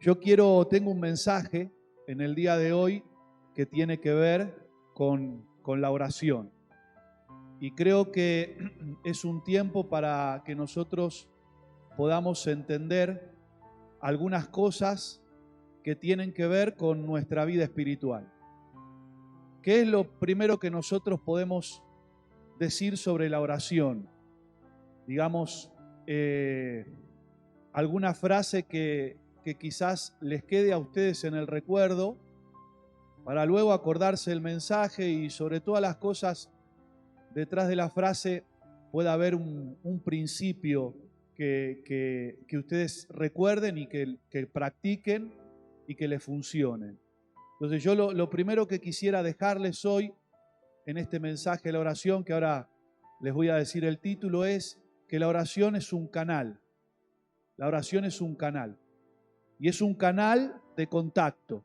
Tengo un mensaje en el día de hoy que tiene que ver con la oración. Y creo que es un tiempo para que nosotros podamos entender algunas cosas que tienen que ver con nuestra vida espiritual. ¿Qué es lo primero que nosotros podemos decir sobre la oración? Digamos, alguna frase que quizás les quede a ustedes en el recuerdo para luego acordarse del mensaje, y sobre todas las cosas detrás de la frase pueda haber un principio que ustedes recuerden y que practiquen y que les funcione. Entonces yo lo primero que quisiera dejarles hoy en este mensaje de la oración, que ahora les voy a decir el título, es que la oración es un canal. La oración es un canal. Y es un canal de contacto.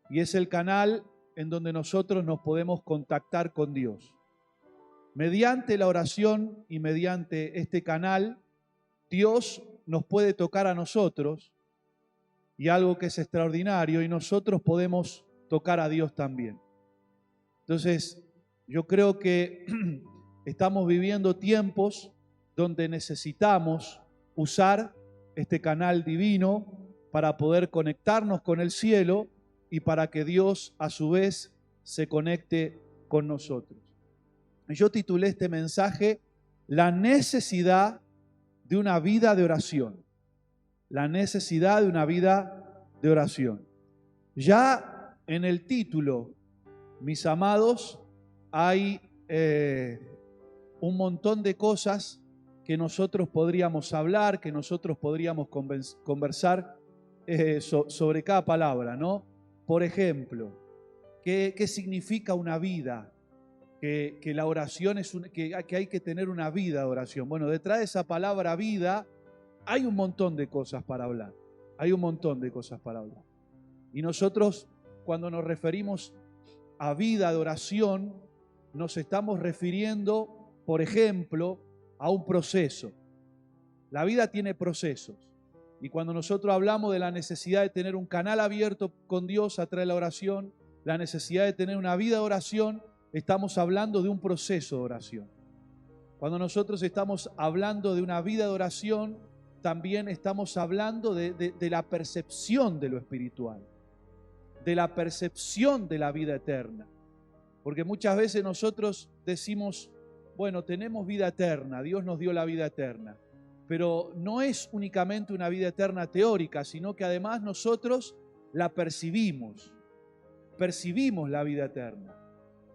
Y es el canal en donde nosotros nos podemos contactar con Dios. Mediante la oración y mediante este canal, Dios nos puede tocar a nosotros, y algo que es extraordinario, y nosotros podemos tocar a Dios también. Entonces, yo creo que estamos viviendo tiempos donde necesitamos usar este canal divino para poder conectarnos con el cielo y para que Dios a su vez se conecte con nosotros. Yo titulé este mensaje La necesidad de una vida de oración. La necesidad de una vida de oración. Ya en el título, mis amados, hay un montón de cosas que nosotros podríamos hablar, que nosotros podríamos conversar sobre cada palabra, ¿no? Por ejemplo, ¿qué significa una vida? Que la oración que hay que tener una vida de oración. Bueno, detrás de esa palabra vida hay un montón de cosas para hablar. Hay un montón de cosas para hablar. Y nosotros, cuando nos referimos a vida de oración, nos estamos refiriendo, por ejemplo, a un proceso. La vida tiene procesos. Y cuando nosotros hablamos de la necesidad de tener un canal abierto con Dios a través de la oración, la necesidad de tener una vida de oración, estamos hablando de un proceso de oración. Cuando nosotros estamos hablando de una vida de oración, también estamos hablando de la percepción de lo espiritual, de la percepción de la vida eterna. Porque muchas veces nosotros decimos, bueno, tenemos vida eterna, Dios nos dio la vida eterna. Pero no es únicamente una vida eterna teórica, sino que además nosotros la percibimos la vida eterna.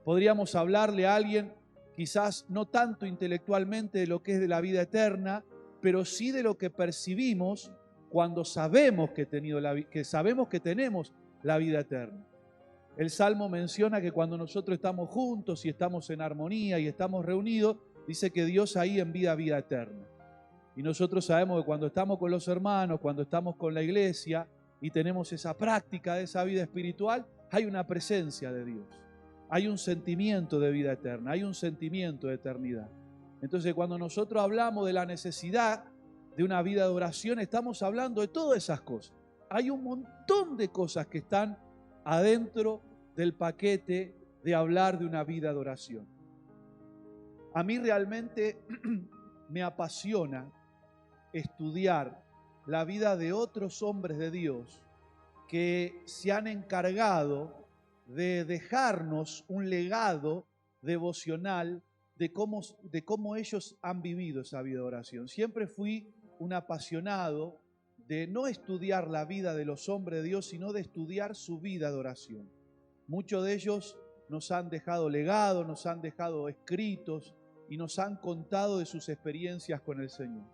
Podríamos hablarle a alguien, quizás no tanto intelectualmente de lo que es de la vida eterna, pero sí de lo que percibimos cuando sabemos que tenemos la vida eterna. El Salmo menciona que cuando nosotros estamos juntos y estamos en armonía y estamos reunidos, dice que Dios ahí envía vida eterna. Y nosotros sabemos que cuando estamos con los hermanos, cuando estamos con la iglesia y tenemos esa práctica de esa vida espiritual, hay una presencia de Dios. Hay un sentimiento de vida eterna, hay un sentimiento de eternidad. Entonces, cuando nosotros hablamos de la necesidad de una vida de oración, estamos hablando de todas esas cosas. Hay un montón de cosas que están adentro del paquete de hablar de una vida de oración. A mí realmente me apasiona estudiar la vida de otros hombres de Dios que se han encargado de dejarnos un legado devocional de cómo ellos han vivido esa vida de oración. Siempre fui un apasionado de no estudiar la vida de los hombres de Dios, sino de estudiar su vida de oración. Muchos de ellos nos han dejado legado, nos han dejado escritos y nos han contado de sus experiencias con el Señor.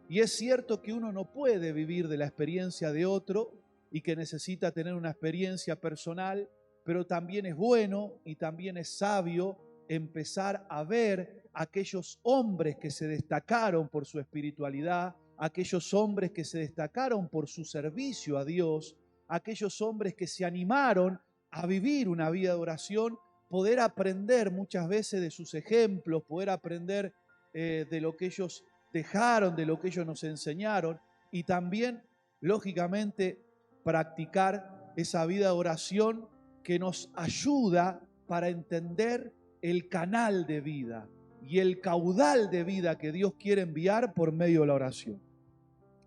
Y es cierto que uno no puede vivir de la experiencia de otro y que necesita tener una experiencia personal, pero también es bueno y también es sabio empezar a ver aquellos hombres que se destacaron por su espiritualidad, aquellos hombres que se destacaron por su servicio a Dios, aquellos hombres que se animaron a vivir una vida de oración, poder aprender muchas veces de sus ejemplos, poder aprender de lo que ellos dejaron, de lo que ellos nos enseñaron, y también lógicamente, practicar esa vida de oración que nos ayuda para entender el canal de vida y el caudal de vida que Dios quiere enviar por medio de la oración.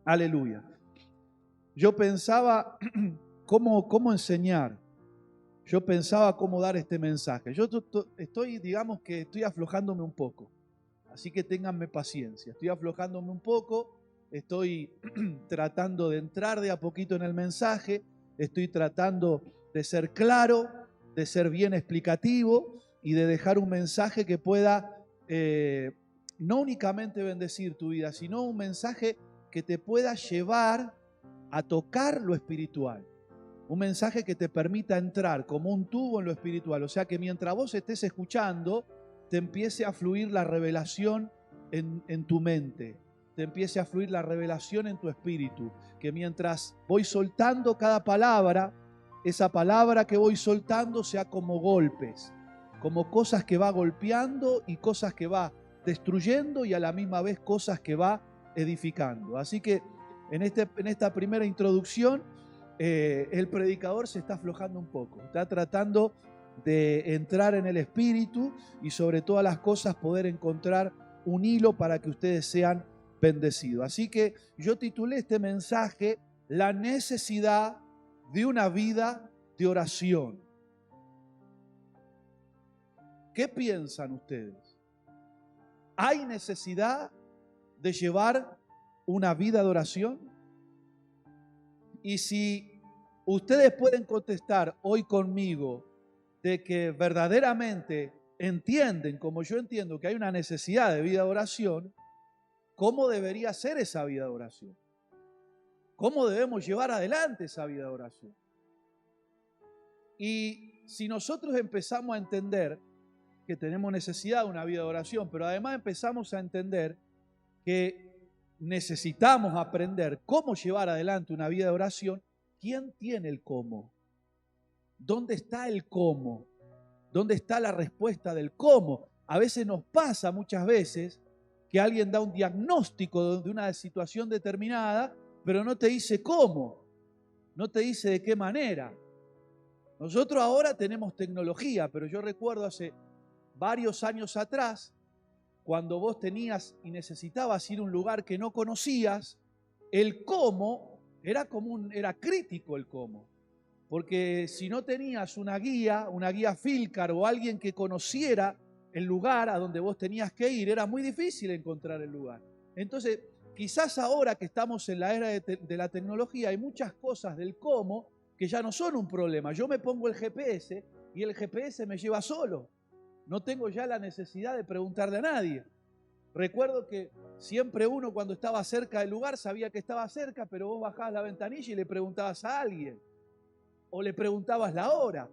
Aleluya. Yo pensaba cómo enseñar. Yo pensaba cómo dar este mensaje. Yo digamos que estoy aflojándome un poco. Así que ténganme paciencia. Estoy aflojándome un poco. Estoy tratando de entrar de a poquito en el mensaje. Estoy tratando de ser claro, de ser bien explicativo y de dejar un mensaje que pueda no únicamente bendecir tu vida, sino un mensaje que te pueda llevar a tocar lo espiritual. Un mensaje que te permita entrar como un tubo en lo espiritual. O sea, que mientras vos estés escuchando, te empiece a fluir la revelación en tu mente. Te empiece a fluir la revelación en tu espíritu. Que mientras voy soltando cada palabra, esa palabra que voy soltando sea como golpes. Como cosas que va golpeando y cosas que va destruyendo y a la misma vez cosas que va edificando. Así que en esta primera introducción, el predicador se está aflojando un poco, está tratando de entrar en el espíritu y sobre todas las cosas poder encontrar un hilo para que ustedes sean bendecidos. Así que yo titulé este mensaje La necesidad de una vida de oración. ¿Qué piensan ustedes? ¿Hay necesidad de llevar una vida de oración? Y si ustedes pueden contestar hoy conmigo de que verdaderamente entienden, como yo entiendo, que hay una necesidad de vida de oración, ¿cómo debería ser esa vida de oración? ¿Cómo debemos llevar adelante esa vida de oración? Y si nosotros empezamos a entender que tenemos necesidad de una vida de oración, pero además empezamos a entender que necesitamos aprender cómo llevar adelante una vida de oración, ¿quién tiene el cómo? ¿Dónde está el cómo? ¿Dónde está la respuesta del cómo? A veces nos pasa muchas veces que alguien da un diagnóstico de una situación determinada, pero no te dice cómo, no te dice de qué manera. Nosotros ahora tenemos tecnología, pero yo recuerdo hace varios años atrás, cuando vos tenías y necesitabas ir a un lugar que no conocías, el cómo era crítico el cómo. Porque si no tenías una guía Filcar o alguien que conociera el lugar a donde vos tenías que ir, era muy difícil encontrar el lugar. Entonces, quizás ahora que estamos en la era de la tecnología, hay muchas cosas del cómo que ya no son un problema. Yo me pongo el GPS y el GPS me lleva solo. No tengo ya la necesidad de preguntarle a nadie. Recuerdo que siempre uno cuando estaba cerca del lugar sabía que estaba cerca, pero vos bajabas la ventanilla y le preguntabas a alguien. O le preguntabas la hora.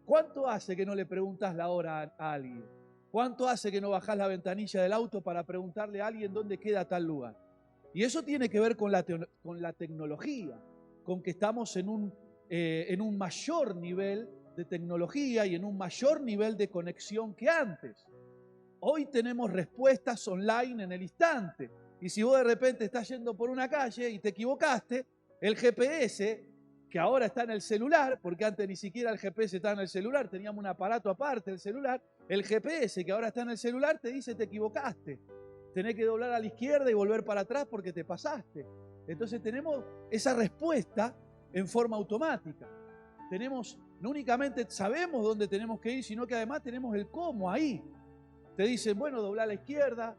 ¿Cuánto hace que no le preguntas la hora a alguien? ¿Cuánto hace que no bajás la ventanilla del auto para preguntarle a alguien dónde queda tal lugar? Y eso tiene que ver con la tecnología, con que estamos en un mayor nivel de tecnología y en un mayor nivel de conexión que antes. Hoy tenemos respuestas online en el instante. Y si vos de repente estás yendo por una calle y te equivocaste, el GPS, que ahora está en el celular, porque antes ni siquiera el GPS estaba en el celular, teníamos un aparato aparte del celular, el GPS que ahora está en el celular te dice te equivocaste. Tenés que doblar a la izquierda y volver para atrás porque te pasaste. Entonces tenemos esa respuesta en forma automática. No únicamente sabemos dónde tenemos que ir, sino que además tenemos el cómo ahí. Te dicen, bueno, doblá a la izquierda,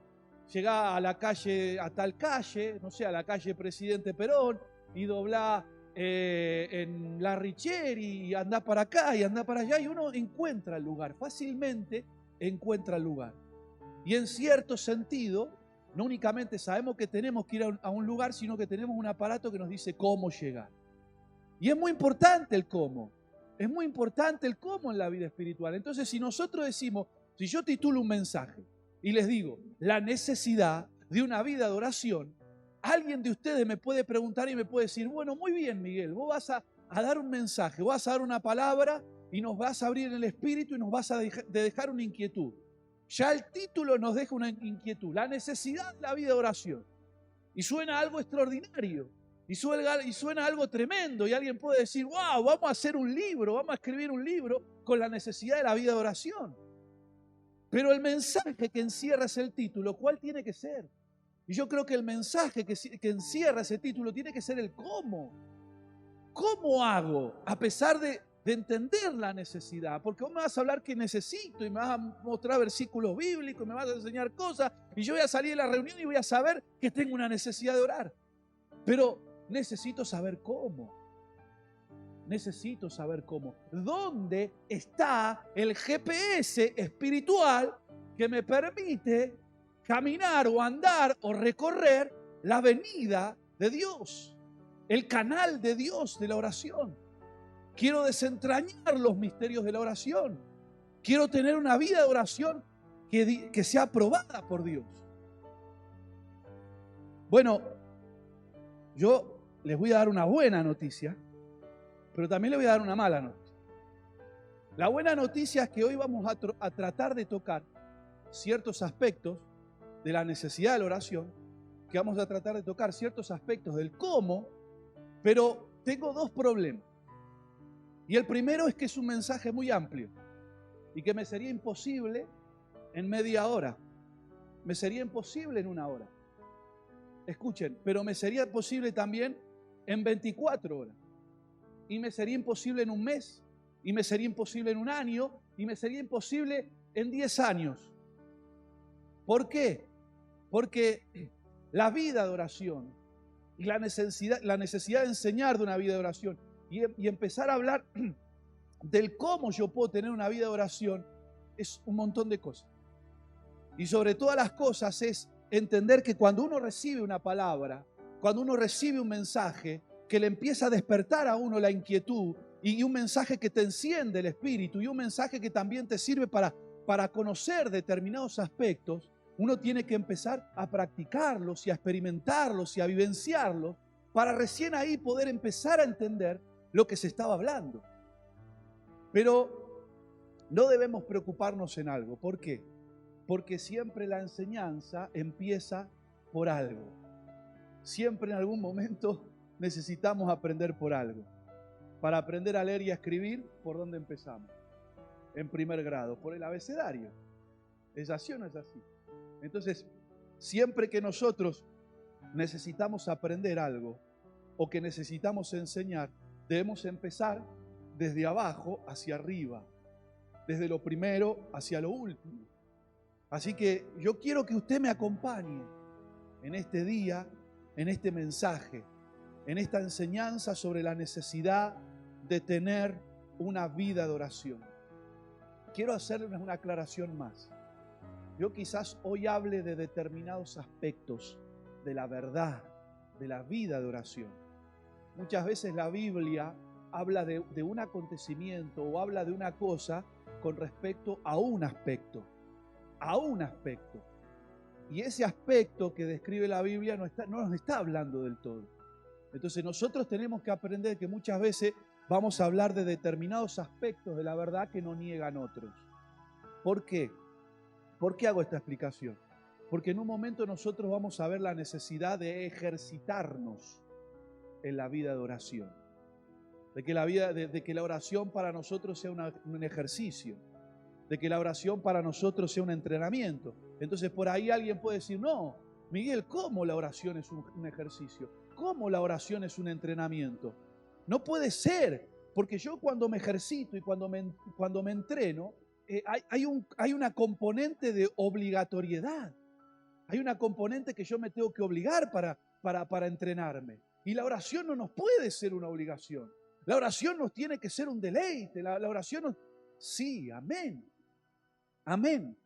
llegá a la calle, a tal calle, no sé, a la calle Presidente Perón, y doblá en La Richeri, y andá para acá y andá para allá, y uno encuentra el lugar, fácilmente encuentra el lugar. Y en cierto sentido, no únicamente sabemos que tenemos que ir a un lugar, sino que tenemos un aparato que nos dice cómo llegar. Y es muy importante el cómo. Es muy importante el cómo en la vida espiritual. Entonces, si nosotros decimos, si yo titulo un mensaje y les digo, la necesidad de una vida de oración, alguien de ustedes me puede preguntar y me puede decir, bueno, muy bien, Miguel, vos vas a dar un mensaje, vas a dar una palabra y nos vas a abrir el espíritu y nos vas a dejar una inquietud. Ya el título nos deja una inquietud, la necesidad de la vida de oración. Y suena algo extraordinario. Y suena algo tremendo y alguien puede decir, wow, vamos a hacer un libro, vamos a escribir un libro con la necesidad de la vida de oración. Pero el mensaje que encierra ese título, ¿cuál tiene que ser? Y yo creo que el mensaje que encierra ese título tiene que ser el cómo. ¿Cómo hago? A pesar de entender la necesidad. Porque vos me vas a hablar que necesito y me vas a mostrar versículos bíblicos, me vas a enseñar cosas y yo voy a salir de la reunión y voy a saber que tengo una necesidad de orar. Pero necesito saber cómo. Necesito saber cómo. ¿Dónde está el GPS espiritual que me permite caminar o andar o recorrer la avenida de Dios? El canal de Dios de la oración. Quiero desentrañar los misterios de la oración. Quiero tener una vida de oración que sea aprobada por Dios. Bueno, yo les voy a dar una buena noticia, pero también les voy a dar una mala noticia. La buena noticia es que hoy vamos a tratar de tocar ciertos aspectos de la necesidad de la oración, que vamos a tratar de tocar ciertos aspectos del cómo, pero tengo dos problemas. Y el primero es que es un mensaje muy amplio y que me sería imposible en media hora. Me sería imposible en una hora. Escuchen, pero me sería posible también en 24 horas. Y me sería imposible en un mes. Y me sería imposible en un año. Y me sería imposible en 10 años. ¿Por qué? Porque la vida de oración y la necesidad de enseñar de una vida de oración y empezar a hablar del cómo yo puedo tener una vida de oración es un montón de cosas. Y sobre todas las cosas es entender que cuando uno recibe una palabra, cuando uno recibe un mensaje que le empieza a despertar a uno la inquietud y un mensaje que te enciende el espíritu y un mensaje que también te sirve para conocer determinados aspectos, uno tiene que empezar a practicarlos y a experimentarlos y a vivenciarlos para recién ahí poder empezar a entender lo que se estaba hablando. Pero no debemos preocuparnos en algo. ¿Por qué? Porque siempre la enseñanza empieza por algo. Siempre en algún momento necesitamos aprender por algo. Para aprender a leer y a escribir, ¿por dónde empezamos? En primer grado, por el abecedario. ¿Es así o no es así? Entonces, siempre que nosotros necesitamos aprender algo o que necesitamos enseñar, debemos empezar desde abajo hacia arriba, desde lo primero hacia lo último. Así que yo quiero que usted me acompañe en este día, en este mensaje, en esta enseñanza sobre la necesidad de tener una vida de oración. Quiero hacerles una aclaración más. Yo quizás hoy hable de determinados aspectos de la verdad, de la vida de oración. Muchas veces la Biblia habla de un acontecimiento o habla de una cosa con respecto a un aspecto. A un aspecto. Y ese aspecto que describe la Biblia no nos está hablando del todo. Entonces nosotros tenemos que aprender que muchas veces vamos a hablar de determinados aspectos de la verdad que no niegan otros. ¿Por qué? ¿Por qué hago esta explicación? Porque en un momento nosotros vamos a ver la necesidad de ejercitarnos en la vida de oración. De que la oración para nosotros sea un ejercicio. De que la oración para nosotros sea un entrenamiento. Entonces por ahí alguien puede decir, no, Miguel, ¿cómo la oración es un ejercicio? ¿Cómo la oración es un entrenamiento? No puede ser, porque yo cuando me ejercito y cuando me entreno, hay una componente de obligatoriedad. Hay una componente que yo me tengo que obligar para entrenarme. Y la oración no nos puede ser una obligación. La oración nos tiene que ser un deleite. La oración nos... Sí, amén. Amén.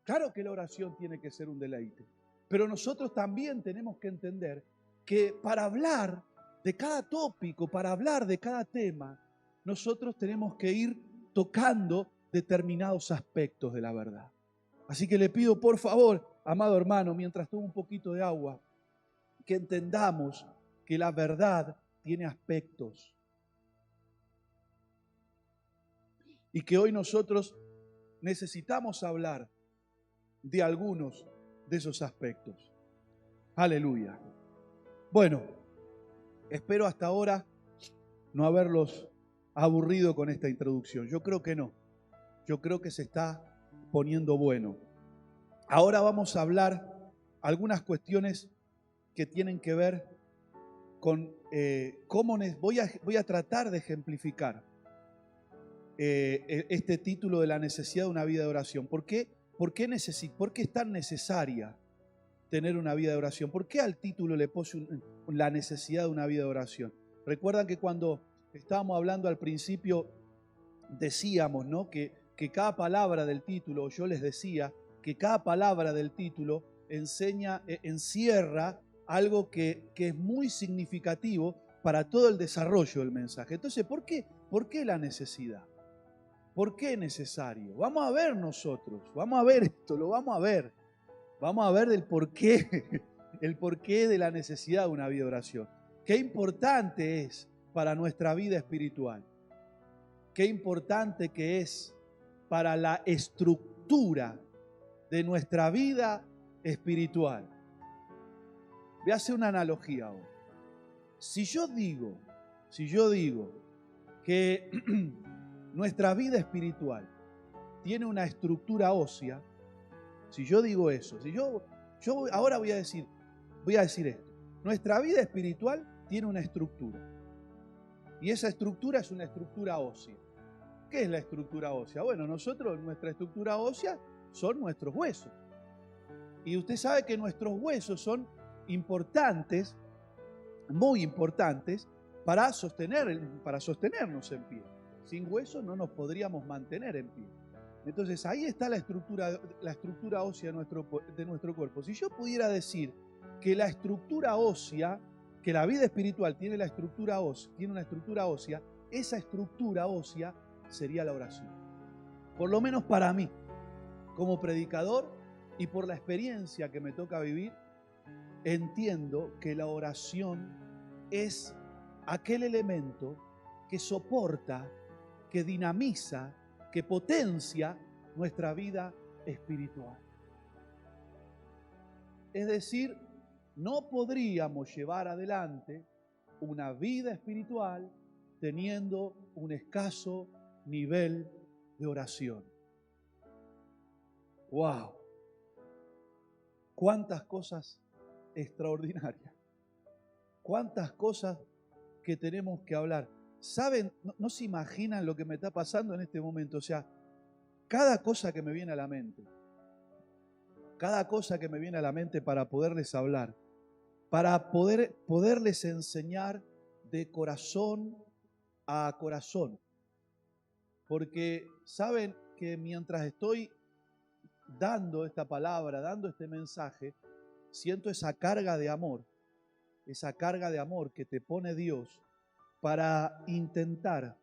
Claro que la oración tiene que ser un deleite. Pero nosotros también tenemos que entender que para hablar de cada tópico, para hablar de cada tema, nosotros tenemos que ir tocando determinados aspectos de la verdad. Así que le pido, por favor, amado hermano, mientras tomo un poquito de agua, que entendamos que la verdad tiene aspectos. Y que hoy nosotros necesitamos hablar de algunos de esos aspectos. Aleluya. Bueno, Espero hasta ahora no haberlos aburrido con esta introducción. Yo creo que no. Yo creo que se está poniendo bueno. Ahora vamos a hablar algunas cuestiones que tienen que ver con cómo voy a tratar de ejemplificar este título de la necesidad de una vida de oración. ¿Por qué es tan necesaria tener una vida de oración? ¿Por qué al título le puse la necesidad de una vida de oración? Recuerdan que cuando estábamos hablando al principio decíamos, ¿no?, que cada palabra del título, yo les decía que cada palabra del título encierra algo que es muy significativo para todo el desarrollo del mensaje. Entonces, ¿por qué la necesidad? ¿Por qué es necesario? Vamos a ver nosotros, vamos a ver esto, lo vamos a ver. Vamos a ver el porqué de la necesidad de una vida de oración. Qué importante es para nuestra vida espiritual. Qué importante que es para la estructura de nuestra vida espiritual. Voy a hacer una analogía ahora. Si yo digo que nuestra vida espiritual tiene una estructura ósea, si yo digo eso, yo ahora voy a decir esto. Nuestra vida espiritual tiene una estructura. Y esa estructura es una estructura ósea. ¿Qué es la estructura ósea? Bueno, nuestra estructura ósea son nuestros huesos. Y usted sabe que nuestros huesos son importantes, muy importantes, para sostenernos en pie. Sin huesos no nos podríamos mantener en pie. Entonces ahí está la estructura ósea de nuestro cuerpo. Si yo pudiera decir que la estructura ósea, que la vida espiritual tiene una estructura ósea, esa estructura ósea sería la oración. Por lo menos para mí, como predicador y por la experiencia que me toca vivir, entiendo que la oración es aquel elemento que soporta, que dinamiza, que potencia nuestra vida espiritual. Es decir, no podríamos llevar adelante una vida espiritual teniendo un escaso nivel de oración. ¡Wow! ¡Cuántas cosas extraordinarias! ¡Cuántas cosas que tenemos que hablar! ¿Saben? No se imaginan lo que me está pasando en este momento. O sea, cada cosa que me viene a la mente, para poderles hablar, para poderles enseñar de corazón a corazón. Porque saben que mientras estoy dando esta palabra, dando este mensaje, siento esa carga de amor que te pone Dios para intentar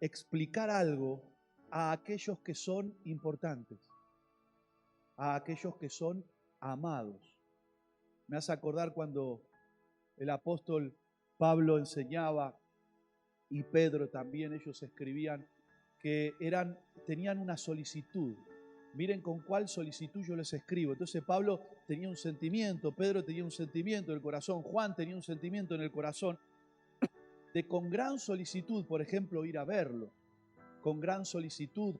explicar algo a aquellos que son importantes, a aquellos que son amados. Me hace acordar cuando el apóstol Pablo enseñaba y Pedro también, ellos escribían que tenían una solicitud. Miren con cuál solicitud yo les escribo. Entonces Pablo tenía un sentimiento, Pedro tenía un sentimiento en el corazón, Juan tenía un sentimiento en el corazón de con gran solicitud, por ejemplo, ir a verlo. Con gran solicitud,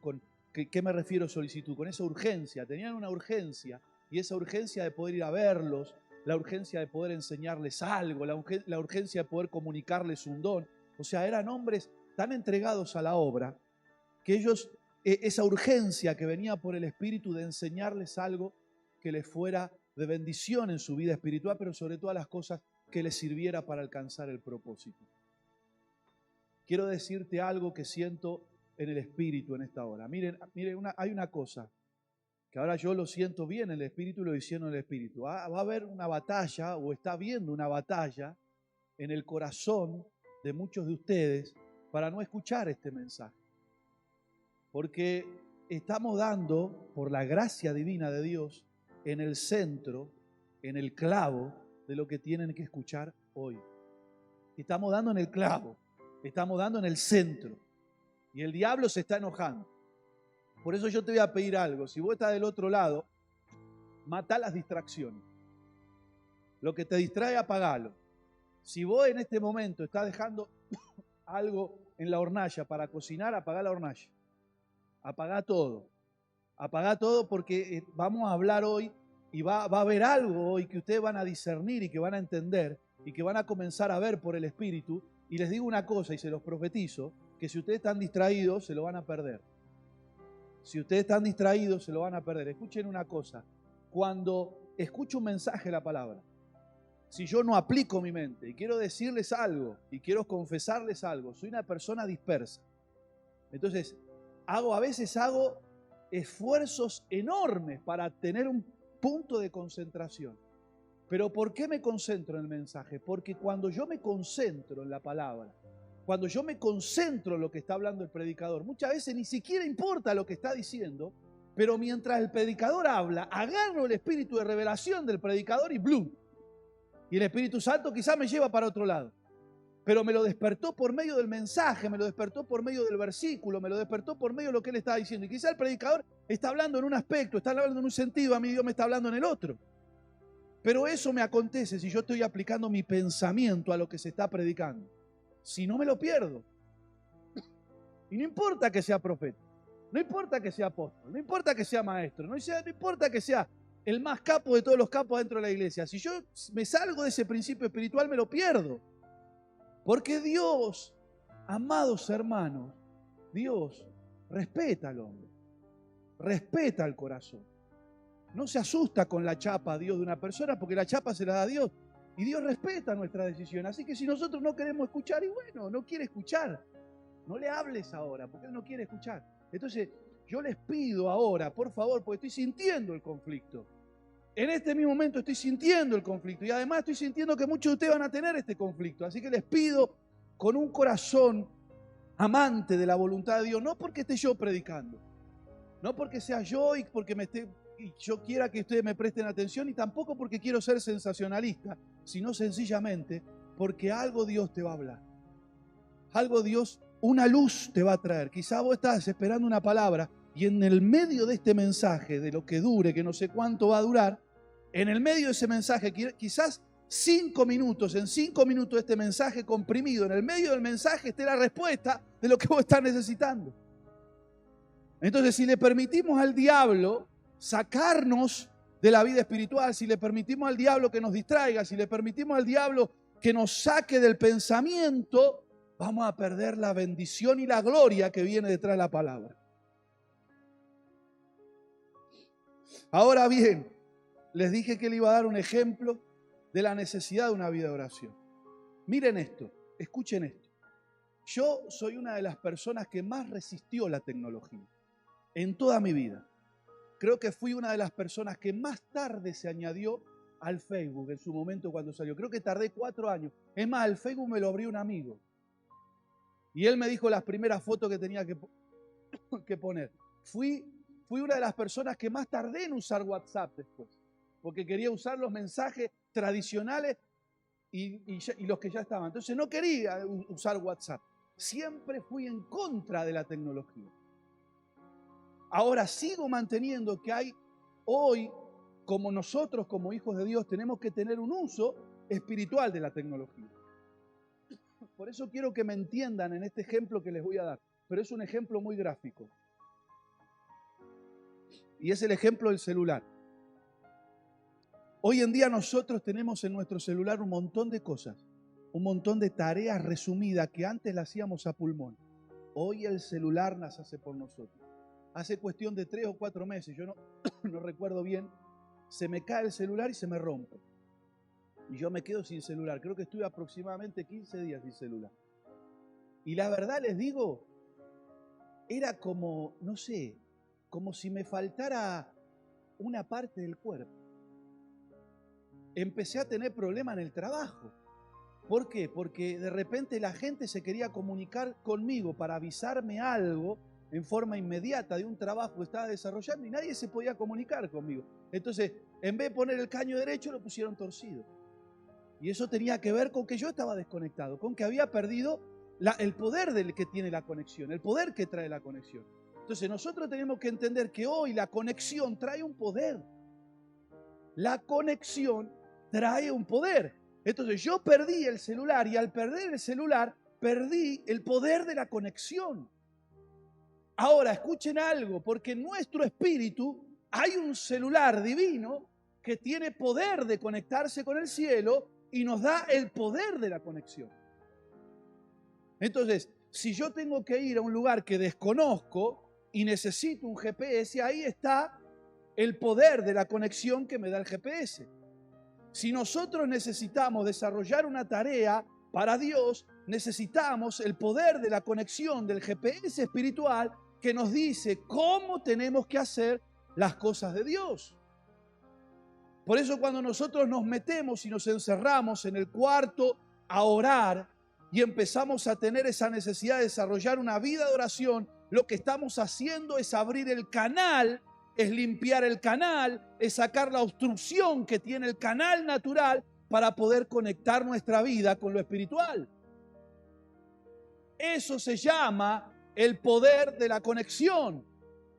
¿qué me refiero a solicitud? Con esa urgencia, tenían una urgencia, y esa urgencia de poder ir a verlos, la urgencia de poder enseñarles algo, la urgencia de poder comunicarles un don. O sea, eran hombres tan entregados a la obra que ellos, esa urgencia que venía por el Espíritu de enseñarles algo que les fuera de bendición en su vida espiritual, pero sobre todas las cosas que les sirviera para alcanzar el propósito. Quiero decirte algo que siento en el Espíritu en esta hora. Miren, hay una cosa que ahora yo lo siento bien en el Espíritu y lo diciendo en el Espíritu. Va a haber una batalla, o está habiendo una batalla en el corazón de muchos de ustedes para no escuchar este mensaje. Porque estamos dando, por la gracia divina de Dios, en el centro, en el clavo de lo que tienen que escuchar hoy. Estamos dando en el clavo, estamos dando en el centro. Y el diablo se está enojando. Por eso yo te voy a pedir algo. Si vos estás del otro lado, matá las distracciones. Lo que te distrae, apagalo. Si vos en este momento estás dejando algo en la hornalla para cocinar, apagá la hornalla. Apagá todo. Apagá todo porque vamos a hablar hoy y va a haber algo hoy que ustedes van a discernir y que van a entender y que van a comenzar a ver por el Espíritu. Y les digo una cosa y se los profetizo, que si ustedes están distraídos se lo van a perder. Si ustedes están distraídos se lo van a perder. Escuchen una cosa, cuando escucho un mensaje de la palabra, si yo no aplico mi mente y quiero decirles algo y quiero confesarles algo, soy una persona dispersa. Entonces, a veces hago esfuerzos enormes para tener un punto de concentración. Pero ¿por qué me concentro en el mensaje? Porque cuando yo me concentro en la palabra, cuando yo me concentro en lo que está hablando el predicador, muchas veces ni siquiera importa lo que está diciendo, pero mientras el predicador habla, agarro el espíritu de revelación del predicador y ¡blum! Y el Espíritu Santo quizás me lleva para otro lado. Pero me lo despertó por medio del mensaje, me lo despertó por medio del versículo, me lo despertó por medio de lo que él estaba diciendo. Y quizá el predicador está hablando en un aspecto, está hablando en un sentido, a mí Dios me está hablando en el otro. Pero eso me acontece si yo estoy aplicando mi pensamiento a lo que se está predicando. Si no, me lo pierdo. Y no importa que sea profeta, no importa que sea apóstol, no importa que sea maestro, no importa que sea el más capo de todos los capos dentro de la iglesia. Si yo me salgo de ese principio espiritual, me lo pierdo. Porque Dios, amados hermanos, Dios respeta al hombre, respeta al corazón. No se asusta con la chapa a Dios de una persona porque la chapa se la da a Dios. Y Dios respeta nuestra decisión. Así que si nosotros no queremos escuchar, y bueno, no quiere escuchar, no le hables ahora porque él no quiere escuchar. Entonces yo les pido ahora, por favor, porque estoy sintiendo el conflicto. En este mismo momento estoy sintiendo el conflicto y además estoy sintiendo que muchos de ustedes van a tener este conflicto. Así que les pido con un corazón amante de la voluntad de Dios, no porque esté yo predicando, no porque sea yo y porque y yo quiera que ustedes me presten atención y tampoco porque quiero ser sensacionalista, sino sencillamente porque algo Dios te va a hablar. Algo Dios, una luz te va a traer. Quizá vos estás esperando una palabra y en el medio de este mensaje, de lo que dure, que no sé cuánto va a durar, en el medio de ese mensaje, quizás 5 minutos, en 5 minutos de este mensaje comprimido, en el medio del mensaje esté la respuesta de lo que vos estás necesitando. Entonces, si le permitimos al diablo sacarnos de la vida espiritual, si le permitimos al diablo que nos distraiga, si le permitimos al diablo que nos saque del pensamiento, vamos a perder la bendición y la gloria que viene detrás de la palabra. Ahora bien, les dije que le iba a dar un ejemplo de la necesidad de una vida de oración. Miren esto, escuchen esto. Yo soy una de las personas que más resistió la tecnología en toda mi vida. Creo que fui una de las personas que más tarde se añadió al Facebook en su momento cuando salió. Creo que tardé 4 años. Es más, el Facebook me lo abrió un amigo. Y él me dijo las primeras fotos que tenía que poner. Fui una de las personas que más tardé en usar WhatsApp después. Porque quería usar los mensajes tradicionales y los que ya estaban. Entonces no quería usar WhatsApp. Siempre fui en contra de la tecnología. Ahora sigo manteniendo que hay hoy, como nosotros como hijos de Dios, tenemos que tener un uso espiritual de la tecnología. Por eso quiero que me entiendan en este ejemplo que les voy a dar. Pero es un ejemplo muy gráfico. Y es el ejemplo del celular. Hoy en día nosotros tenemos en nuestro celular un montón de cosas, un montón de tareas resumidas que antes las hacíamos a pulmón. Hoy el celular las hace por nosotros. Hace cuestión de 3 o 4 meses, yo no recuerdo bien, se me cae el celular y se me rompe. Y yo me quedo sin celular. Creo que estuve aproximadamente 15 días sin celular. Y la verdad les digo, era como, no sé, como si me faltara una parte del cuerpo. Empecé a tener problemas en el trabajo. ¿Por qué? Porque de repente la gente se quería comunicar conmigo para avisarme algo en forma inmediata de un trabajo que estaba desarrollando y nadie se podía comunicar conmigo. Entonces, en vez de poner el caño derecho, lo pusieron torcido. Y eso tenía que ver con que yo estaba desconectado, con que había perdido el poder del que tiene la conexión, el poder que trae la conexión. Entonces, nosotros tenemos que entender que hoy la conexión trae un poder. La conexión trae un poder. Entonces yo perdí el celular y al perder el celular perdí el poder de la conexión. Ahora escuchen algo, porque en nuestro espíritu hay un celular divino que tiene poder de conectarse con el cielo y nos da el poder de la conexión. Entonces, si yo tengo que ir a un lugar que desconozco y necesito un GPS, ahí está el poder de la conexión que me da el GPS. Si nosotros necesitamos desarrollar una tarea para Dios, necesitamos el poder de la conexión del GPS espiritual que nos dice cómo tenemos que hacer las cosas de Dios. Por eso cuando nosotros nos metemos y nos encerramos en el cuarto a orar y empezamos a tener esa necesidad de desarrollar una vida de oración, lo que estamos haciendo es abrir el canal, es limpiar el canal, es sacar la obstrucción que tiene el canal natural para poder conectar nuestra vida con lo espiritual. Eso se llama el poder de la conexión.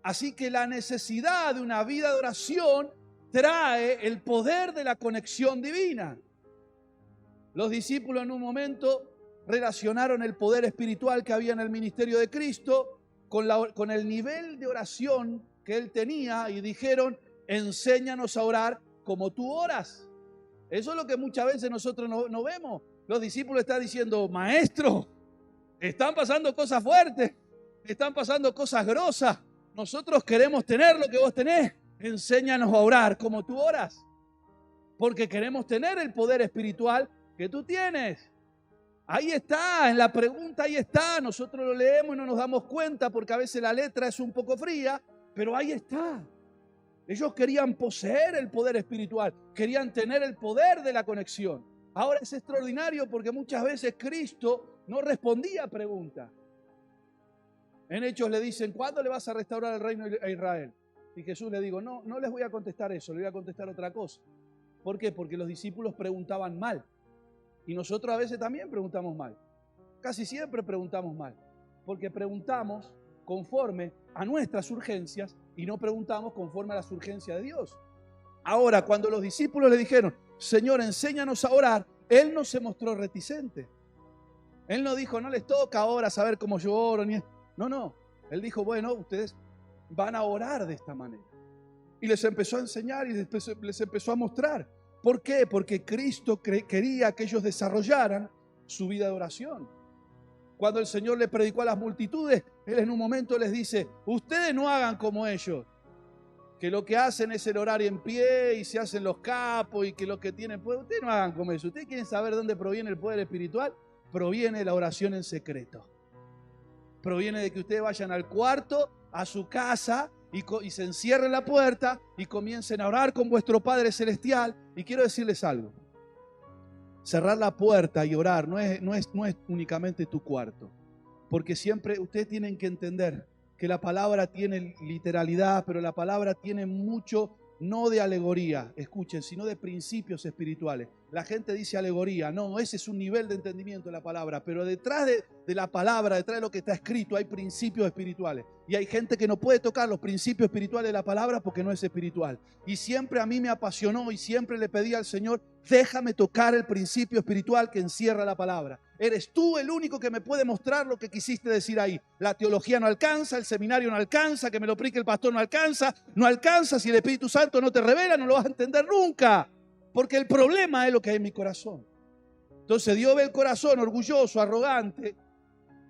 Así que la necesidad de una vida de oración trae el poder de la conexión divina. Los discípulos en un momento relacionaron el poder espiritual que había en el ministerio de Cristo con el nivel de oración que él tenía y dijeron: enséñanos a orar como tú oras. Eso es lo que muchas veces nosotros no vemos. Los discípulos están diciendo: maestro, están pasando cosas fuertes, están pasando cosas grosas. Nosotros queremos tener lo que vos tenés. Enséñanos a orar como tú oras, porque queremos tener el poder espiritual que tú tienes. Ahí está, en la pregunta ahí está. Nosotros lo leemos y no nos damos cuenta porque a veces la letra es un poco fría, pero ahí está. Ellos querían poseer el poder espiritual, querían tener el poder de la conexión. Ahora es extraordinario porque muchas veces Cristo no respondía a preguntas. En Hechos le dicen: ¿cuándo le vas a restaurar el reino a Israel? Y Jesús le dijo: no les voy a contestar eso, le voy a contestar otra cosa. ¿Por qué? Porque los discípulos preguntaban mal. Y nosotros a veces también preguntamos mal. Casi siempre preguntamos mal. Porque preguntamos conforme a nuestras urgencias y no preguntamos conforme a las urgencias de Dios. Ahora, cuando los discípulos le dijeron: Señor, enséñanos a orar, Él no se mostró reticente. Él no dijo: no les toca ahora saber cómo yo oro. No. Él dijo: bueno, ustedes van a orar de esta manera. Y les empezó a enseñar y les empezó a mostrar. ¿Por qué? Porque Cristo quería que ellos desarrollaran su vida de oración. Cuando el Señor le predicó a las multitudes, Él en un momento les dice: ustedes no hagan como ellos, que lo que hacen es el orar en pie y se hacen los capos y que lo que tienen poder. Ustedes no hagan como eso. ¿Ustedes quieren saber dónde proviene el poder espiritual? Proviene de la oración en secreto. Proviene de que ustedes vayan al cuarto, a su casa, y se encierren la puerta y comiencen a orar con vuestro Padre Celestial. Y quiero decirles algo: cerrar la puerta y orar no es únicamente tu cuarto, porque siempre ustedes tienen que entender que la palabra tiene literalidad, pero la palabra tiene mucho, no de alegoría, escuchen, sino de principios espirituales. La gente dice alegoría, no, ese es un nivel de entendimiento de la palabra, pero detrás de la palabra, detrás de lo que está escrito, hay principios espirituales. Y hay gente que no puede tocar los principios espirituales de la palabra porque no es espiritual. Y siempre a mí me apasionó y siempre le pedí al Señor: déjame tocar el principio espiritual que encierra la palabra. Eres tú el único que me puede mostrar lo que quisiste decir ahí. La teología no alcanza, el seminario no alcanza, que me lo explique el pastor no alcanza. Si el Espíritu Santo no te revela, no lo vas a entender nunca. Porque el problema es lo que hay en mi corazón. Entonces Dios ve el corazón orgulloso, arrogante,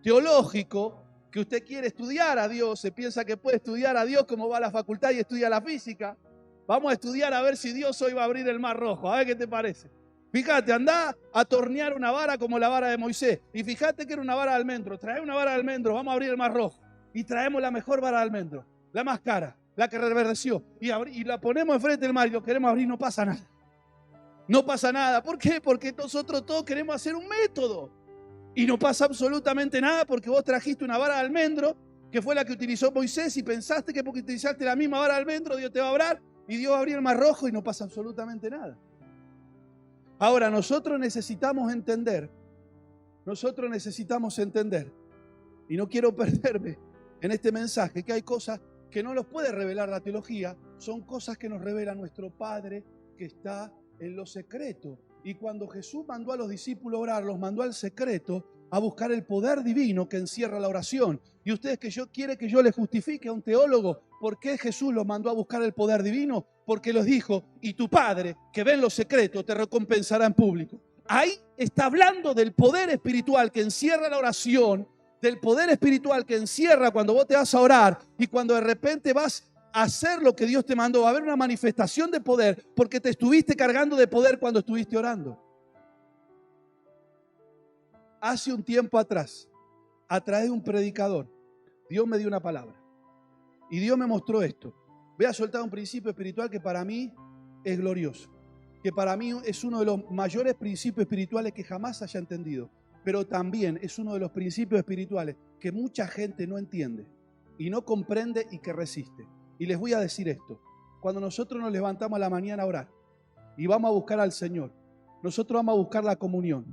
teológico, que usted quiere estudiar a Dios, se piensa que puede estudiar a Dios como va a la facultad y estudia la física. Vamos a estudiar a ver si Dios hoy va a abrir el mar rojo, a ver qué te parece. Fíjate, anda a tornear una vara como la vara de Moisés. Y fíjate que era una vara de almendro. Trae una vara de almendro, vamos a abrir el mar rojo. Y traemos la mejor vara de almendro, la más cara, la que reverdeció. Y la ponemos enfrente del mar y lo queremos abrir, no pasa nada. No pasa nada. ¿Por qué? Porque nosotros todos queremos hacer un método. Y no pasa absolutamente nada porque vos trajiste una vara de almendro, que fue la que utilizó Moisés, y pensaste que porque utilizaste la misma vara de almendro, Dios te va a hablar, y Dios va a abrir el mar rojo y no pasa absolutamente nada. Ahora, nosotros necesitamos entender, y no quiero perderme en este mensaje, que hay cosas que no los puede revelar la teología, son cosas que nos revela nuestro Padre que está en lo secreto. Y cuando Jesús mandó a los discípulos a orar, los mandó al secreto a buscar el poder divino que encierra la oración. Y ustedes quiere que yo les justifique a un teólogo por qué Jesús los mandó a buscar el poder divino, porque les dijo, y tu Padre que ve en lo secreto te recompensará en público. Ahí está hablando del poder espiritual que encierra la oración, del poder espiritual que encierra cuando vos te vas a orar y cuando de repente vas a hacer lo que Dios te mandó. Va a haber una manifestación de poder porque te estuviste cargando de poder cuando estuviste orando. Hace un tiempo atrás, a través de un predicador, Dios me dio una palabra. Y Dios me mostró esto. Voy a soltar un principio espiritual que para mí es glorioso. Que para mí es uno de los mayores principios espirituales que jamás haya entendido. Pero también es uno de los principios espirituales que mucha gente no entiende y no comprende y que resiste. Y les voy a decir esto. Cuando nosotros nos levantamos a la mañana a orar y vamos a buscar al Señor, nosotros vamos a buscar la comunión.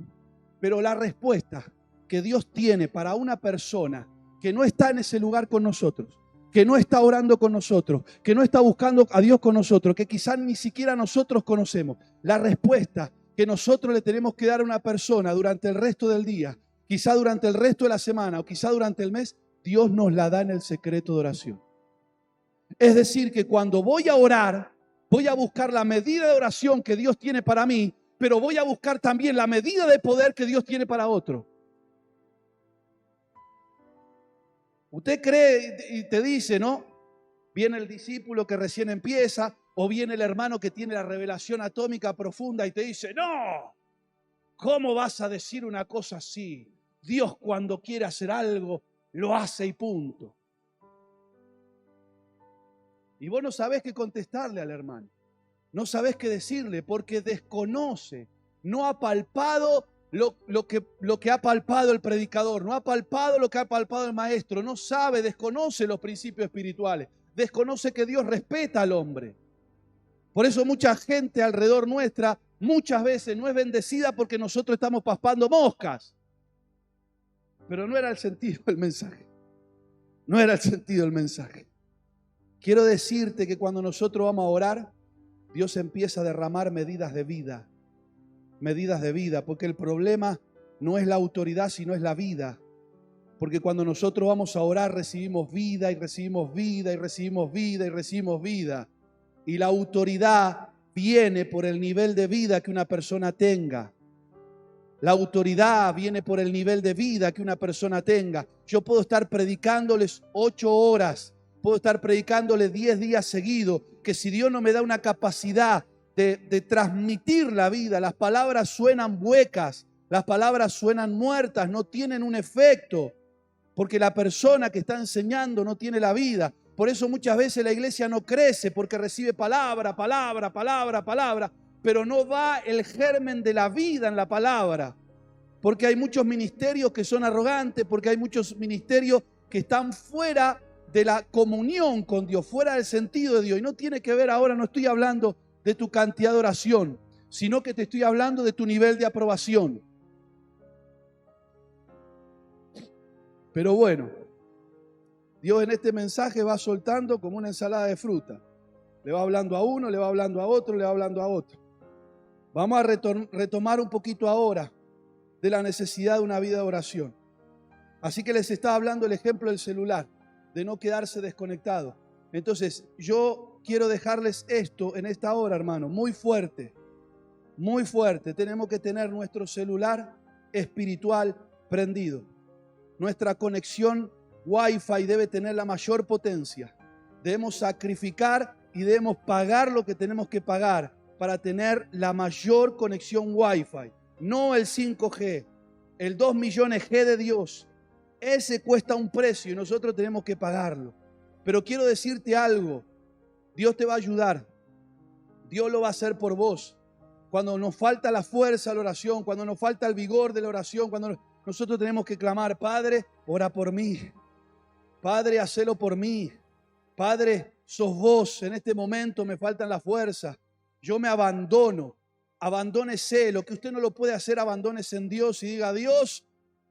Pero la respuesta que Dios tiene para una persona que no está en ese lugar con nosotros, que no está orando con nosotros, que no está buscando a Dios con nosotros, que quizás ni siquiera nosotros conocemos, la respuesta que nosotros le tenemos que dar a una persona durante el resto del día, quizá durante el resto de la semana o quizá durante el mes, Dios nos la da en el secreto de oración. Es decir, que cuando voy a orar, voy a buscar la medida de oración que Dios tiene para mí, pero voy a buscar también la medida de poder que Dios tiene para otro. Usted cree y te dice, ¿no? Viene el discípulo que recién empieza, o viene el hermano que tiene la revelación atómica profunda y te dice, no, ¿cómo vas a decir una cosa así? Dios cuando quiere hacer algo, lo hace y punto. Y vos no sabés qué contestarle al hermano. No sabés qué decirle porque desconoce, no ha palpado lo que ha palpado el predicador, no ha palpado lo que ha palpado el maestro, no sabe, desconoce los principios espirituales, desconoce que Dios respeta al hombre. Por eso mucha gente alrededor nuestra muchas veces no es bendecida porque nosotros estamos paspando moscas. Pero no era el sentido del mensaje. No era el sentido del mensaje. Quiero decirte que cuando nosotros vamos a orar, Dios empieza a derramar medidas de vida. Medidas de vida, porque el problema no es la autoridad, sino es la vida. Porque cuando nosotros vamos a orar, recibimos vida y recibimos vida y recibimos vida y recibimos vida. Y la autoridad viene por el nivel de vida que una persona tenga. La autoridad viene por el nivel de vida que una persona tenga. Yo puedo estar predicándoles 8 horas, puedo estar predicándoles 10 días seguidos, que si Dios no me da una capacidad de transmitir la vida, las palabras suenan huecas, las palabras suenan muertas, no tienen un efecto, porque la persona que está enseñando no tiene la vida. Por eso muchas veces la iglesia no crece, porque recibe palabra, pero no va el germen de la vida en la palabra. Porque hay muchos ministerios que son arrogantes, porque hay muchos ministerios que están fuera de la comunión con Dios, fuera del sentido de Dios. Y no tiene que ver ahora, no estoy hablando de tu cantidad de oración, sino que te estoy hablando de tu nivel de aprobación. Pero bueno, Dios en este mensaje va soltando como una ensalada de fruta. Le va hablando a uno, le va hablando a otro, le va hablando a otro. Vamos a retomar un poquito ahora de la necesidad de una vida de oración. Así que les estaba hablando el ejemplo del celular, de no quedarse desconectado. Entonces, yo quiero dejarles esto en esta hora, hermano, muy fuerte, muy fuerte. Tenemos que tener nuestro celular espiritual prendido. Nuestra conexión Wi-Fi debe tener la mayor potencia. Debemos sacrificar y debemos pagar lo que tenemos que pagar para tener la mayor conexión Wi-Fi. No el 5G, el 2 millones G de Dios. Ese cuesta un precio y nosotros tenemos que pagarlo. Pero quiero decirte algo. Dios te va a ayudar. Dios lo va a hacer por vos. Cuando nos falta la fuerza de la oración, cuando nos falta el vigor de la oración, cuando nosotros tenemos que clamar, Padre, ora por mí. Padre, hacelo por mí. Padre, sos vos. En este momento me faltan las fuerzas. Yo me abandono. Abandónese. Lo que usted no lo puede hacer, abandónese en Dios y diga, Dios,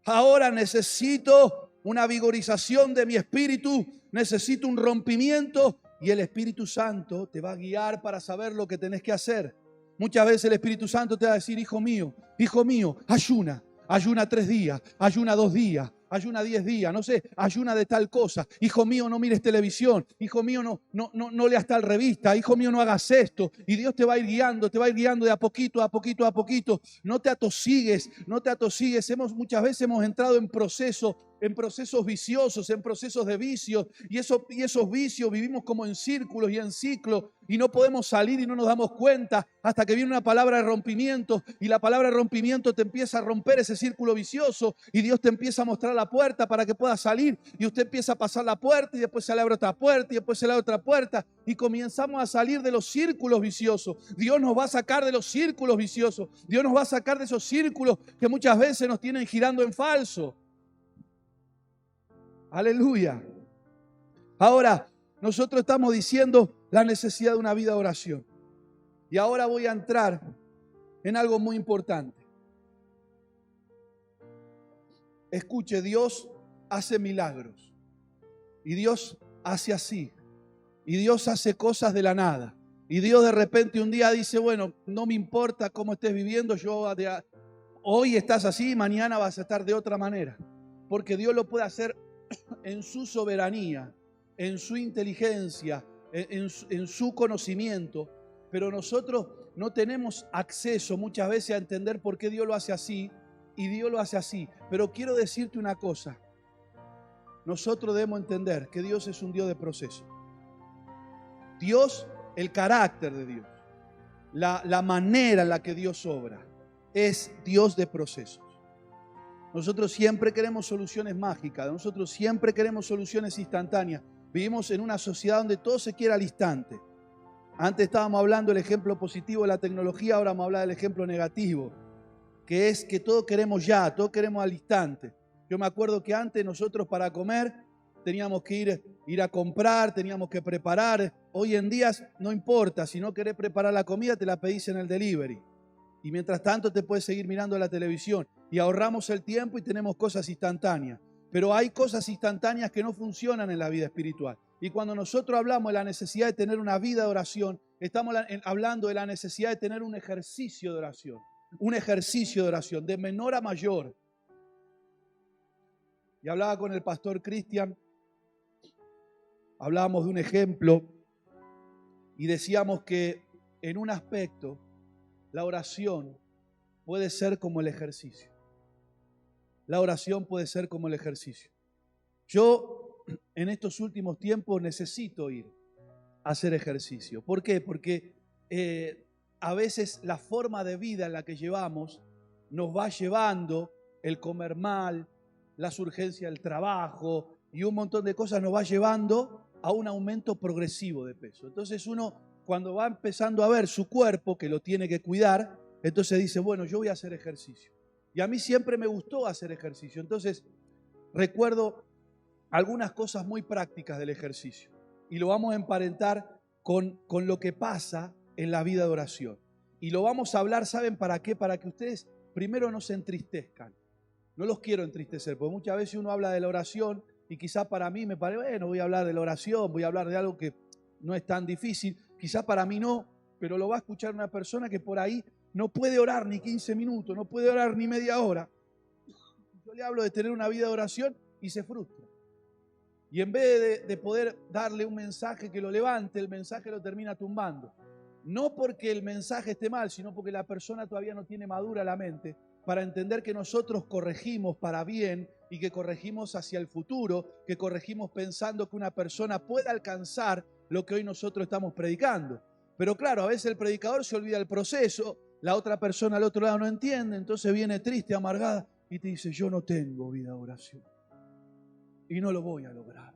ahora necesito una vigorización de mi espíritu. Necesito un rompimiento. Y el Espíritu Santo te va a guiar para saber lo que tenés que hacer. Muchas veces el Espíritu Santo te va a decir, hijo mío, ayuna. Ayuna 3 días, ayuna 2 días, ayuna 10 días, no sé, ayuna de tal cosa. Hijo mío, no mires televisión. Hijo mío, no leas tal revista. Hijo mío, no hagas esto. Y Dios te va a ir guiando de a poquito, a poquito, a poquito. No te atosigues. Muchas veces hemos entrado en procesos viciosos, en procesos de vicios. Y esos vicios vivimos como en círculos y en ciclos. Y no podemos salir y no nos damos cuenta hasta que viene una palabra de rompimiento. Y la palabra de rompimiento te empieza a romper ese círculo vicioso. Y Dios te empieza a mostrar la puerta para que puedas salir. Y usted empieza a pasar la puerta y después se le abre otra puerta y después se le abre otra puerta. Y comenzamos a salir de los círculos viciosos. Dios nos va a sacar de los círculos viciosos. Dios nos va a sacar de esos círculos que muchas veces nos tienen girando en falso. Aleluya. Ahora, nosotros estamos diciendo la necesidad de una vida de oración. Y ahora voy a entrar en algo muy importante. Escuche, Dios hace milagros. Y Dios hace así. Y Dios hace cosas de la nada. Y Dios de repente un día dice, bueno, no me importa cómo estés viviendo, hoy estás así, mañana vas a estar de otra manera. Porque Dios lo puede hacer en su soberanía, en su inteligencia, en su conocimiento, pero nosotros no tenemos acceso muchas veces a entender por qué Dios lo hace así y Dios lo hace así. Pero quiero decirte una cosa, nosotros debemos entender que Dios es un Dios de proceso. Dios, el carácter de Dios, la manera en la que Dios obra, es Dios de procesos. Nosotros siempre queremos soluciones mágicas, nosotros siempre queremos soluciones instantáneas. Vivimos en una sociedad donde todo se quiere al instante. Antes estábamos hablando del ejemplo positivo de la tecnología, ahora vamos a hablar del ejemplo negativo, que es que todo queremos ya, todo queremos al instante. Yo me acuerdo que antes nosotros para comer teníamos que ir a comprar, teníamos que preparar. Hoy en día no importa, si no querés preparar la comida te la pedís en el delivery. Y mientras tanto te puedes seguir mirando la televisión. Y ahorramos el tiempo y tenemos cosas instantáneas. Pero hay cosas instantáneas que no funcionan en la vida espiritual. Y cuando nosotros hablamos de la necesidad de tener una vida de oración, estamos hablando de la necesidad de tener un ejercicio de oración. Un ejercicio de oración, de menor a mayor. Y hablaba con el pastor Cristian, hablábamos de un ejemplo y decíamos que en un aspecto la oración puede ser como el ejercicio. La oración puede ser como el ejercicio. Yo en estos últimos tiempos necesito ir a hacer ejercicio. ¿Por qué? Porque a veces la forma de vida en la que llevamos nos va llevando el comer mal, las urgencias del trabajo y un montón de cosas nos va llevando a un aumento progresivo de peso. Entonces uno, cuando va empezando a ver su cuerpo, que lo tiene que cuidar, entonces dice, bueno, yo voy a hacer ejercicio. Y a mí siempre me gustó hacer ejercicio. Entonces recuerdo algunas cosas muy prácticas del ejercicio. Y lo vamos a emparentar con lo que pasa en la vida de oración. Y lo vamos a hablar, ¿saben para qué? Para que ustedes primero no se entristezcan. No los quiero entristecer, porque muchas veces uno habla de la oración y quizás para mí me parece, bueno, voy a hablar de la oración, voy a hablar de algo que no es tan difícil. Quizás para mí no, pero lo va a escuchar una persona que por ahí no puede orar ni 15 minutos, no puede orar ni media hora. Yo le hablo de tener una vida de oración y se frustra. Y en vez de poder darle un mensaje que lo levante, el mensaje lo termina tumbando. No porque el mensaje esté mal, sino porque la persona todavía no tiene madura la mente para entender que nosotros corregimos para bien y que corregimos hacia el futuro, que corregimos pensando que una persona pueda alcanzar lo que hoy nosotros estamos predicando. Pero claro, a veces el predicador se olvida del proceso, la otra persona al otro lado no entiende, entonces viene triste, amargada y te dice, yo no tengo vida de oración y no lo voy a lograr.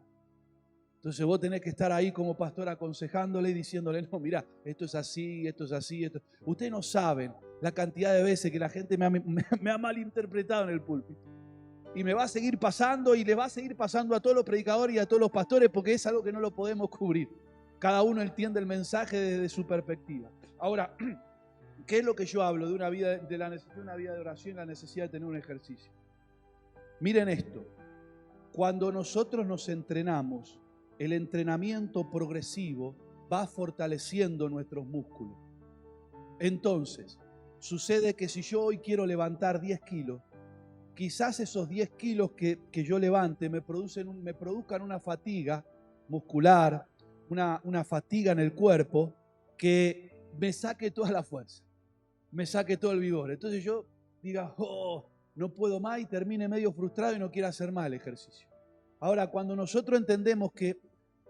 Entonces vos tenés que estar ahí como pastor aconsejándole y diciéndole, no, mira, esto es así, esto es así. Ustedes no saben la cantidad de veces que la gente me ha malinterpretado en el púlpito. Y me va a seguir pasando y le va a seguir pasando a todos los predicadores y a todos los pastores porque es algo que no lo podemos cubrir. Cada uno entiende el mensaje desde su perspectiva. Ahora, ¿qué es lo que yo hablo de la necesidad de una vida de oración y la necesidad de tener un ejercicio? Miren esto, cuando nosotros nos entrenamos, el entrenamiento progresivo va fortaleciendo nuestros músculos. Entonces, sucede que si yo hoy quiero levantar 10 kilos, quizás esos 10 kilos que yo levante me produzcan una fatiga muscular, una fatiga en el cuerpo que me saque toda la fuerza, me saque todo el vigor. Entonces yo diga, no puedo más, y termine medio frustrado y no quiera hacer más el ejercicio. Ahora, cuando nosotros entendemos que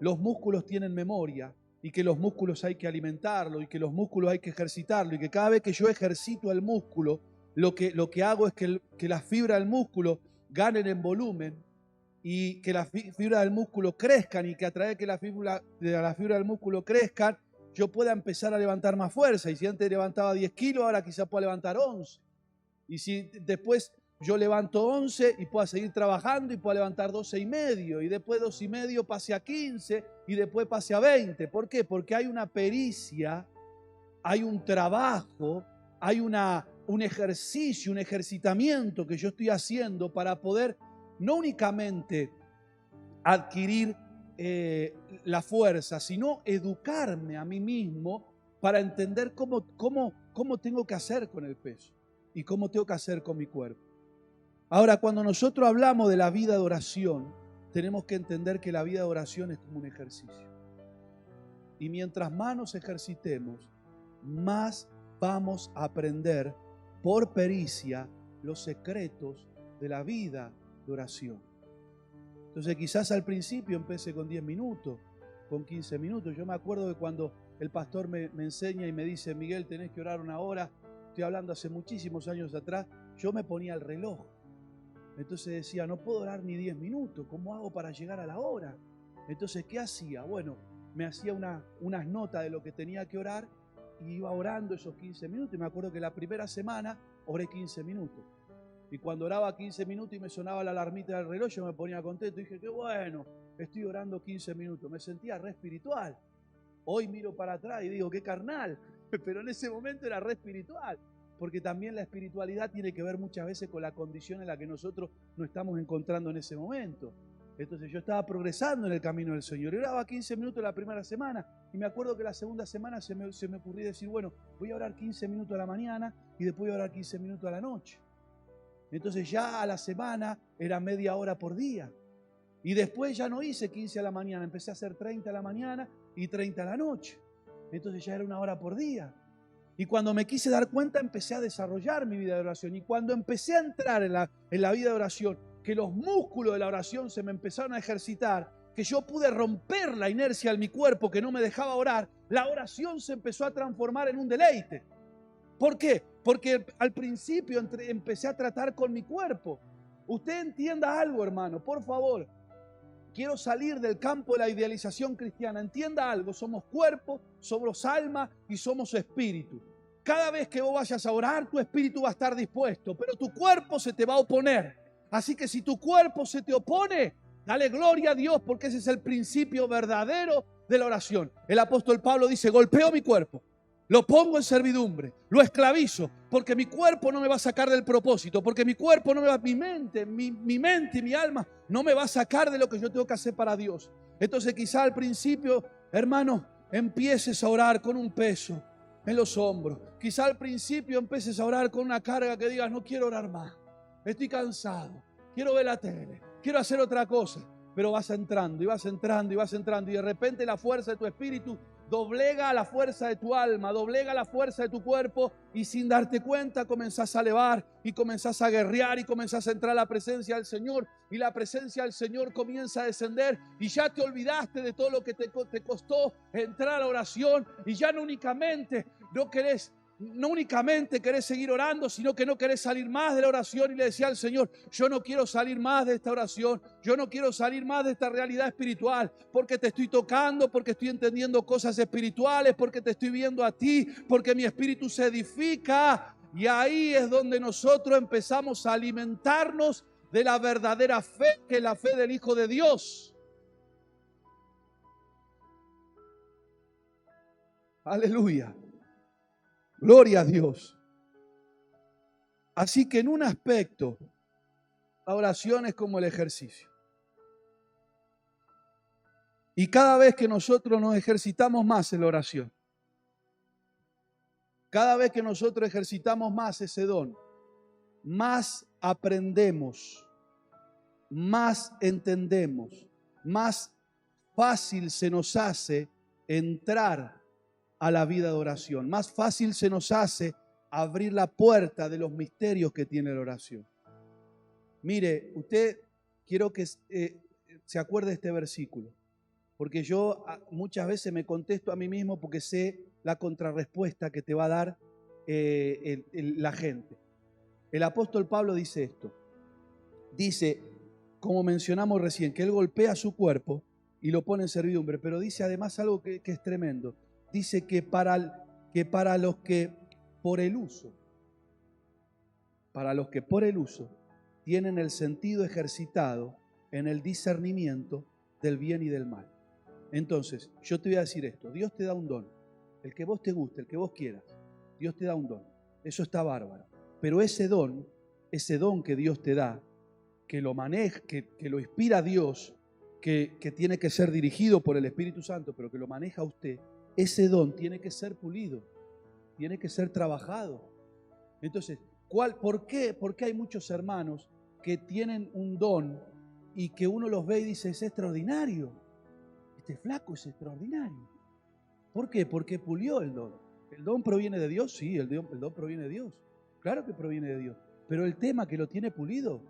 los músculos tienen memoria y que los músculos hay que alimentarlos y que los músculos hay que ejercitarlos y que cada vez que yo ejercito el músculo, lo que hago es que las fibras del músculo ganen en volumen y que las fibras del músculo crezcan, y que a través de que la fibra del músculo crezcan, yo pueda empezar a levantar más fuerza. Y si antes levantaba 10 kilos, ahora quizás pueda levantar 11. Y si después yo levanto 11 y pueda seguir trabajando y pueda levantar 12,5, y después 12,5 pase a 15 y después pase a 20. ¿Por qué? Porque hay una pericia, hay un trabajo, hay un ejercicio, un ejercitamiento que yo estoy haciendo para poder no únicamente adquirir la fuerza, sino educarme a mí mismo para entender cómo tengo que hacer con el peso y cómo tengo que hacer con mi cuerpo. Ahora, cuando nosotros hablamos de la vida de oración, tenemos que entender que la vida de oración es como un ejercicio. Y mientras más nos ejercitemos, más vamos a aprender por pericia los secretos de la vida de oración. Entonces quizás al principio empecé con 10 minutos, con 15 minutos. Yo me acuerdo de cuando el pastor me enseña y me dice, Miguel, tenés que orar 1 hora. Estoy hablando hace muchísimos años atrás. Yo me ponía el reloj. Entonces decía, no puedo orar ni 10 minutos. ¿Cómo hago para llegar a la hora? Entonces, ¿qué hacía? Bueno, me hacía unas notas de lo que tenía que orar y iba orando esos 15 minutos. Y me acuerdo que la primera semana oré 15 minutos. Y cuando oraba 15 minutos y me sonaba la alarmita del reloj, yo me ponía contento y dije, qué bueno, estoy orando 15 minutos. Me sentía re espiritual. Hoy miro para atrás y digo, qué carnal. Pero en ese momento era re espiritual. Porque también la espiritualidad tiene que ver muchas veces con la condición en la que nosotros nos estamos encontrando en ese momento. Entonces yo estaba progresando en el camino del Señor. Oraba 15 minutos la primera semana y me acuerdo que la segunda semana se me ocurrió decir, bueno, voy a orar 15 minutos a la mañana y después voy a orar 15 minutos a la noche. Entonces ya a la semana era media hora por día. Y después ya no hice 15 a la mañana, empecé a hacer 30 a la mañana y 30 a la noche. Entonces ya era 1 hora por día. Y cuando me quise dar cuenta, empecé a desarrollar mi vida de oración. Y cuando empecé a entrar en la vida de oración, que los músculos de la oración se me empezaron a ejercitar, que yo pude romper la inercia en mi cuerpo que no me dejaba orar, la oración se empezó a transformar en un deleite. ¿Por qué? Porque al principio empecé a tratar con mi cuerpo. Usted entienda algo, hermano, por favor. Quiero salir del campo de la idealización cristiana. Entienda algo, somos cuerpo, somos alma y somos espíritu. Cada vez que vos vayas a orar, tu espíritu va a estar dispuesto, pero tu cuerpo se te va a oponer. Así que si tu cuerpo se te opone, dale gloria a Dios, porque ese es el principio verdadero de la oración. El apóstol Pablo dice, golpeo mi cuerpo, lo pongo en servidumbre, lo esclavizo, porque mi cuerpo no me va a sacar del propósito, porque mi cuerpo no me va, mi mente y mi alma no me va a sacar de lo que yo tengo que hacer para Dios. Entonces quizá al principio, hermano, empieces a orar con un peso en los hombros. Quizá al principio empieces a orar con una carga que digas, no quiero orar más, estoy cansado, quiero ver la tele, quiero hacer otra cosa. Pero vas entrando y vas entrando y vas entrando, y de repente la fuerza de tu espíritu doblega la fuerza de tu alma, doblega la fuerza de tu cuerpo, y sin darte cuenta comenzás a elevar y comenzás a guerrear y comenzás a entrar a la presencia del Señor, y la presencia del Señor comienza a descender y ya te olvidaste de todo lo que te costó entrar a la oración, y ya no únicamente querés seguir orando, sino que no querés salir más de la oración, y le decía al Señor, yo no quiero salir más de esta oración, yo no quiero salir más de esta realidad espiritual, porque te estoy tocando, porque estoy entendiendo cosas espirituales, porque te estoy viendo a ti, porque mi espíritu se edifica. Y ahí es donde nosotros empezamos a alimentarnos de la verdadera fe, que es la fe del Hijo de Dios. Aleluya. Gloria a Dios. Así que en un aspecto, la oración es como el ejercicio. Y cada vez que nosotros nos ejercitamos más en la oración, Cada vez que nosotros ejercitamos más ese don, más aprendemos, más entendemos, más fácil se nos hace entrar a la vida de oración, más fácil se nos hace abrir la puerta de los misterios que tiene la oración. Mire, usted, quiero que se acuerde de este versículo, porque yo muchas veces me contesto a mí mismo porque sé la contrarrespuesta que te va a dar la gente. El apóstol Pablo dice esto, dice, como mencionamos recién, que él golpea su cuerpo y lo pone en servidumbre, pero dice además algo que es tremendo, dice que para los que por el uso tienen el sentido ejercitado en el discernimiento del bien y del mal. Entonces, yo te voy a decir esto, Dios te da un don, el que vos te guste, el que vos quieras, Dios te da un don, eso está bárbaro, pero ese don que Dios te da, que lo maneja, que lo inspira Dios, que tiene que ser dirigido por el Espíritu Santo, pero que lo maneja usted, ese don tiene que ser pulido, tiene que ser trabajado. Entonces, ¿por qué? Porque hay muchos hermanos que tienen un don y que uno los ve y dice, es extraordinario, este flaco es extraordinario. ¿Por qué? Porque pulió el don. ¿El don proviene de Dios? Sí, el don proviene de Dios. Claro que proviene de Dios. Pero el tema que lo tiene pulido,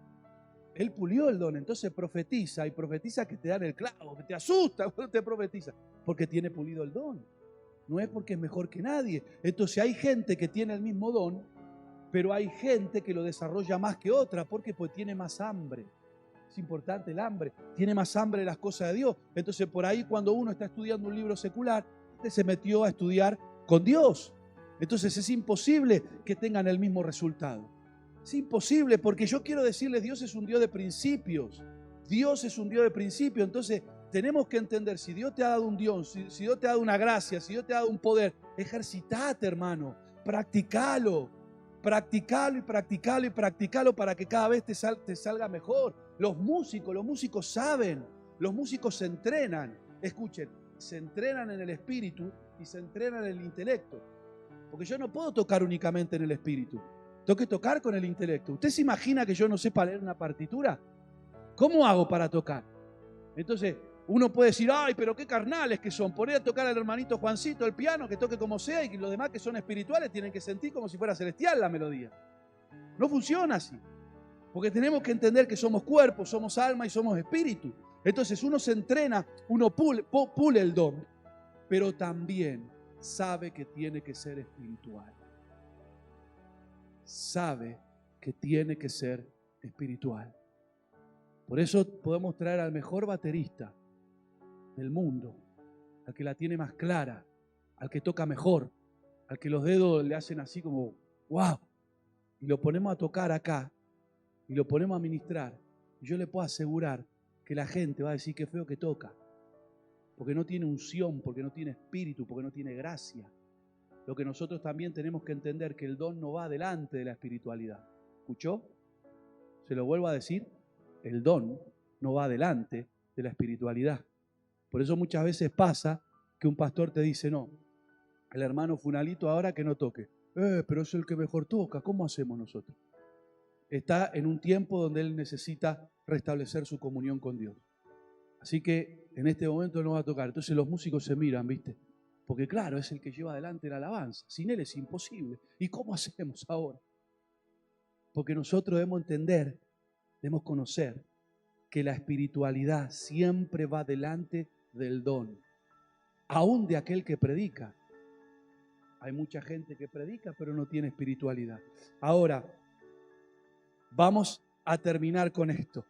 él pulió el don, entonces profetiza, y profetiza que te dan el clavo, que te asusta cuando te profetiza, porque tiene pulido el don. No es porque es mejor que nadie. Entonces hay gente que tiene el mismo don, pero hay gente que lo desarrolla más que otra. ¿Por qué? Pues tiene más hambre. Es importante el hambre. Tiene más hambre de las cosas de Dios. Entonces por ahí cuando uno está estudiando un libro secular, se metió a estudiar con Dios. Entonces es imposible que tengan el mismo resultado. Es imposible, porque yo quiero decirles, Dios es un Dios de principios. Dios es un Dios de principios. Entonces tenemos que entender, si Dios te ha dado un don, si Dios te ha dado una gracia, si Dios te ha dado un poder, ejercitate, hermano, practicalo y practicalo y practicalo para que cada vez te salga mejor. Los músicos saben, los músicos se entrenan. Escuchen, se entrenan en el espíritu y se entrenan en el intelecto. Porque yo no puedo tocar únicamente en el espíritu. Tengo que tocar con el intelecto. ¿Usted se imagina que yo no sepa leer una partitura? ¿Cómo hago para tocar? Entonces, uno puede decir, ay, pero qué carnales que son. Poner a tocar al hermanito Juancito el piano, que toque como sea, y los demás que son espirituales tienen que sentir como si fuera celestial la melodía. No funciona así. Porque tenemos que entender que somos cuerpo, somos alma y somos espíritu. Entonces uno se entrena, uno pule el don, pero también sabe que tiene que ser espiritual. Sabe que tiene que ser espiritual. Por eso podemos traer al mejor baterista del mundo, al que la tiene más clara, al que toca mejor, al que los dedos le hacen así como wow, y lo ponemos a tocar acá y lo ponemos a ministrar, y yo le puedo asegurar que la gente va a decir qué feo que toca, porque no tiene unción, porque no tiene espíritu, porque no tiene gracia. Lo que nosotros también tenemos que entender, que el don no va delante de la espiritualidad. ¿Escuchó? Se lo vuelvo a decir, el don no va delante de la espiritualidad. Por eso muchas veces pasa que un pastor te dice, no, el hermano Funalito ahora que no toque. Pero es el que mejor toca, ¿cómo hacemos nosotros? Está en un tiempo donde él necesita restablecer su comunión con Dios. Así que en este momento no va a tocar. Entonces los músicos se miran, ¿viste? Porque claro, es el que lleva adelante la alabanza. Sin él es imposible. ¿Y cómo hacemos ahora? Porque nosotros debemos entender, debemos conocer que la espiritualidad siempre va delante del don, aún de aquel que predica. Hay mucha gente que predica pero no tiene espiritualidad. Ahora, vamos a terminar con esto.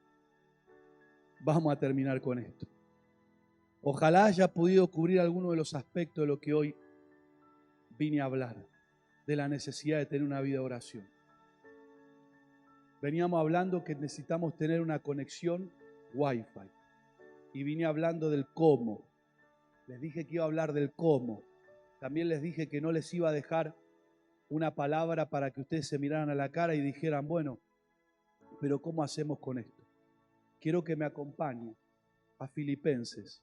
Vamos a terminar con esto. Ojalá haya podido cubrir alguno de los aspectos de lo que hoy vine a hablar, de la necesidad de tener una vida de oración. Veníamos hablando que necesitamos tener una conexión Wi-Fi. Y vine hablando del cómo. Les dije que iba a hablar del cómo. También les dije que no les iba a dejar una palabra para que ustedes se miraran a la cara y dijeran, bueno, pero ¿cómo hacemos con esto? Quiero que me acompañen a Filipenses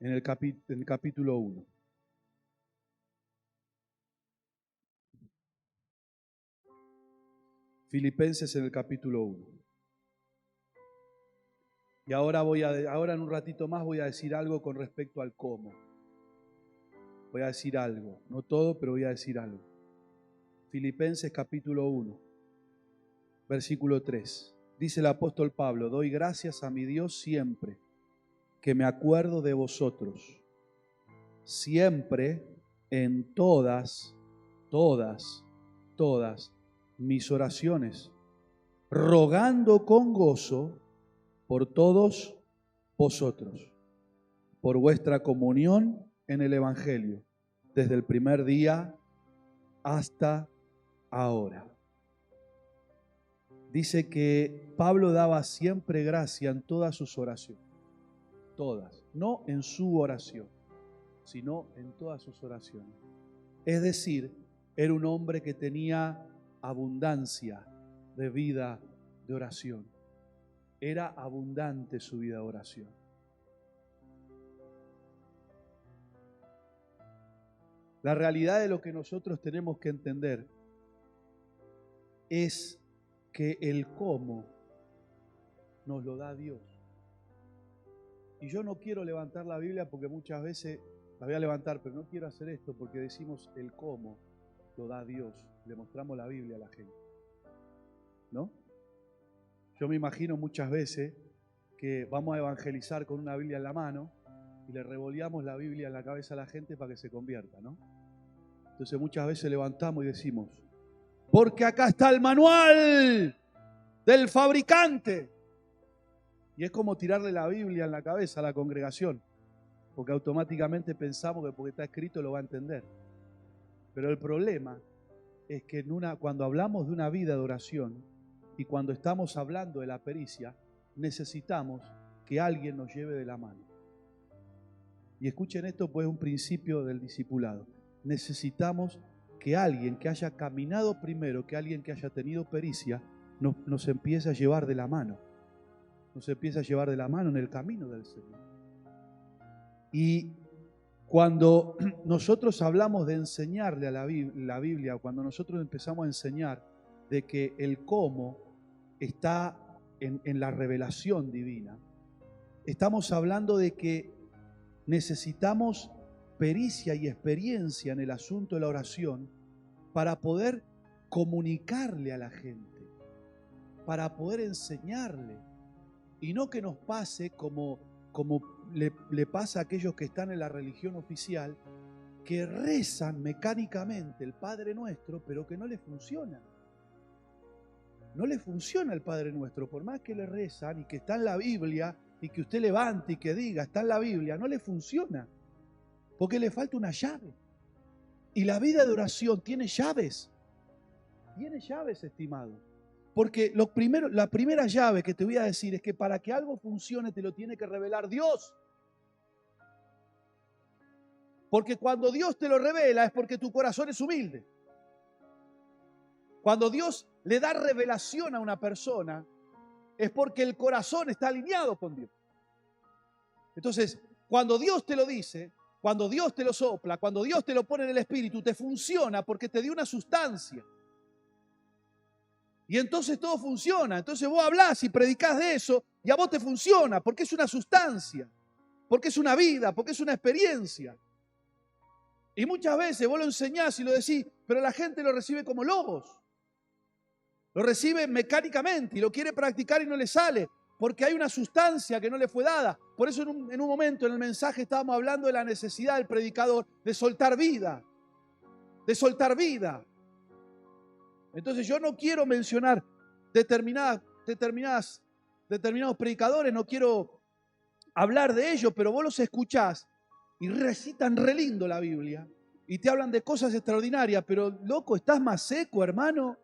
en el capítulo 1. Filipenses en el capítulo 1. Y ahora en un ratito más voy a decir algo con respecto al cómo. Voy a decir algo, no todo, pero voy a decir algo. Filipenses capítulo 1, versículo 3. Dice el apóstol Pablo: doy gracias a mi Dios siempre que me acuerdo de vosotros, siempre en todas mis oraciones, rogando con gozo por todos vosotros, por vuestra comunión en el Evangelio, desde el primer día hasta ahora. Dice que Pablo daba siempre gracia en todas sus oraciones, todas, no en su oración, sino en todas sus oraciones. Es decir, era un hombre que tenía abundancia de vida de oración. Era abundante su vida de oración. La realidad de lo que nosotros tenemos que entender es que el cómo nos lo da Dios. Y yo no quiero levantar la Biblia porque muchas veces la voy a levantar, pero no quiero hacer esto porque decimos el cómo lo da Dios. Le mostramos la Biblia a la gente, ¿no? Yo me imagino muchas veces que vamos a evangelizar con una Biblia en la mano y le revoleamos la Biblia en la cabeza a la gente para que se convierta, ¿no? Entonces muchas veces levantamos y decimos: porque acá está el manual del fabricante. Y es como tirarle la Biblia en la cabeza a la congregación, porque automáticamente pensamos que porque está escrito lo va a entender. Pero el problema es que cuando hablamos de una vida de oración y cuando estamos hablando de la pericia, necesitamos que alguien nos lleve de la mano. Y escuchen esto, pues es un principio del discipulado. Necesitamos que alguien que haya caminado primero, que alguien que haya tenido pericia, nos empiece a llevar de la mano. Nos empieza a llevar de la mano en el camino del Señor. Y cuando nosotros hablamos de enseñarle a la Biblia, cuando nosotros empezamos a enseñar de que el cómo está en la revelación divina, estamos hablando de que necesitamos pericia y experiencia en el asunto de la oración para poder comunicarle a la gente, para poder enseñarle. Y no que nos pase como le pasa a aquellos que están en la religión oficial, que rezan mecánicamente el Padre Nuestro, pero que no les funciona. No le funciona el Padre Nuestro, por más que le rezan y que está en la Biblia y que usted levante y que diga está en la Biblia, no le funciona, porque le falta una llave. Y la vida de oración tiene llaves, estimado. Porque la primera llave que te voy a decir es que para que algo funcione te lo tiene que revelar Dios. Porque cuando Dios te lo revela es porque tu corazón es humilde. Cuando Dios le da revelación a una persona es porque el corazón está alineado con Dios. Entonces, cuando Dios te lo dice, cuando Dios te lo sopla, cuando Dios te lo pone en el espíritu, te funciona porque te dio una sustancia. Y entonces todo funciona. Entonces vos hablás y predicás de eso y a vos te funciona porque es una sustancia, porque es una vida, porque es una experiencia. Y muchas veces vos lo enseñás y lo decís, pero la gente lo recibe como logos. Lo recibe mecánicamente y lo quiere practicar y no le sale porque hay una sustancia que no le fue dada. Por eso en un momento en el mensaje estábamos hablando de la necesidad del predicador de soltar vida. De soltar vida. Entonces yo no quiero mencionar determinados predicadores, no quiero hablar de ellos, pero vos los escuchás y recitan re lindo la Biblia y te hablan de cosas extraordinarias, pero loco, estás más seco, hermano.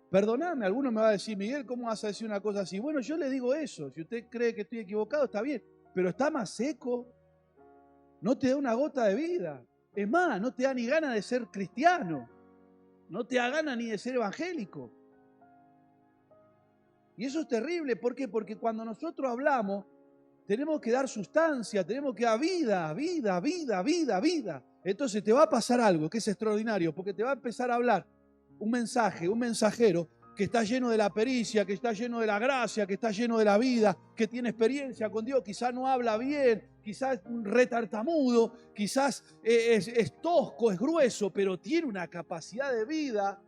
Perdóname, alguno me va a decir, Miguel, ¿cómo vas a decir una cosa así? Bueno, yo le digo eso, si usted cree que estoy equivocado, está bien, pero está más seco, no te da una gota de vida, es más, no te da ni ganas de ser cristiano. No te da ganas ni de ser evangélico. Y eso es terrible. ¿Por qué? Porque cuando nosotros hablamos, tenemos que dar sustancia, tenemos que dar vida. Entonces te va a pasar algo que es extraordinario, porque te va a empezar a hablar un mensajero que está lleno de la pericia, que está lleno de la gracia, que está lleno de la vida, que tiene experiencia con Dios, quizás no habla bien, quizás es un retartamudo, quizás es tosco, es grueso, pero tiene una capacidad de vida.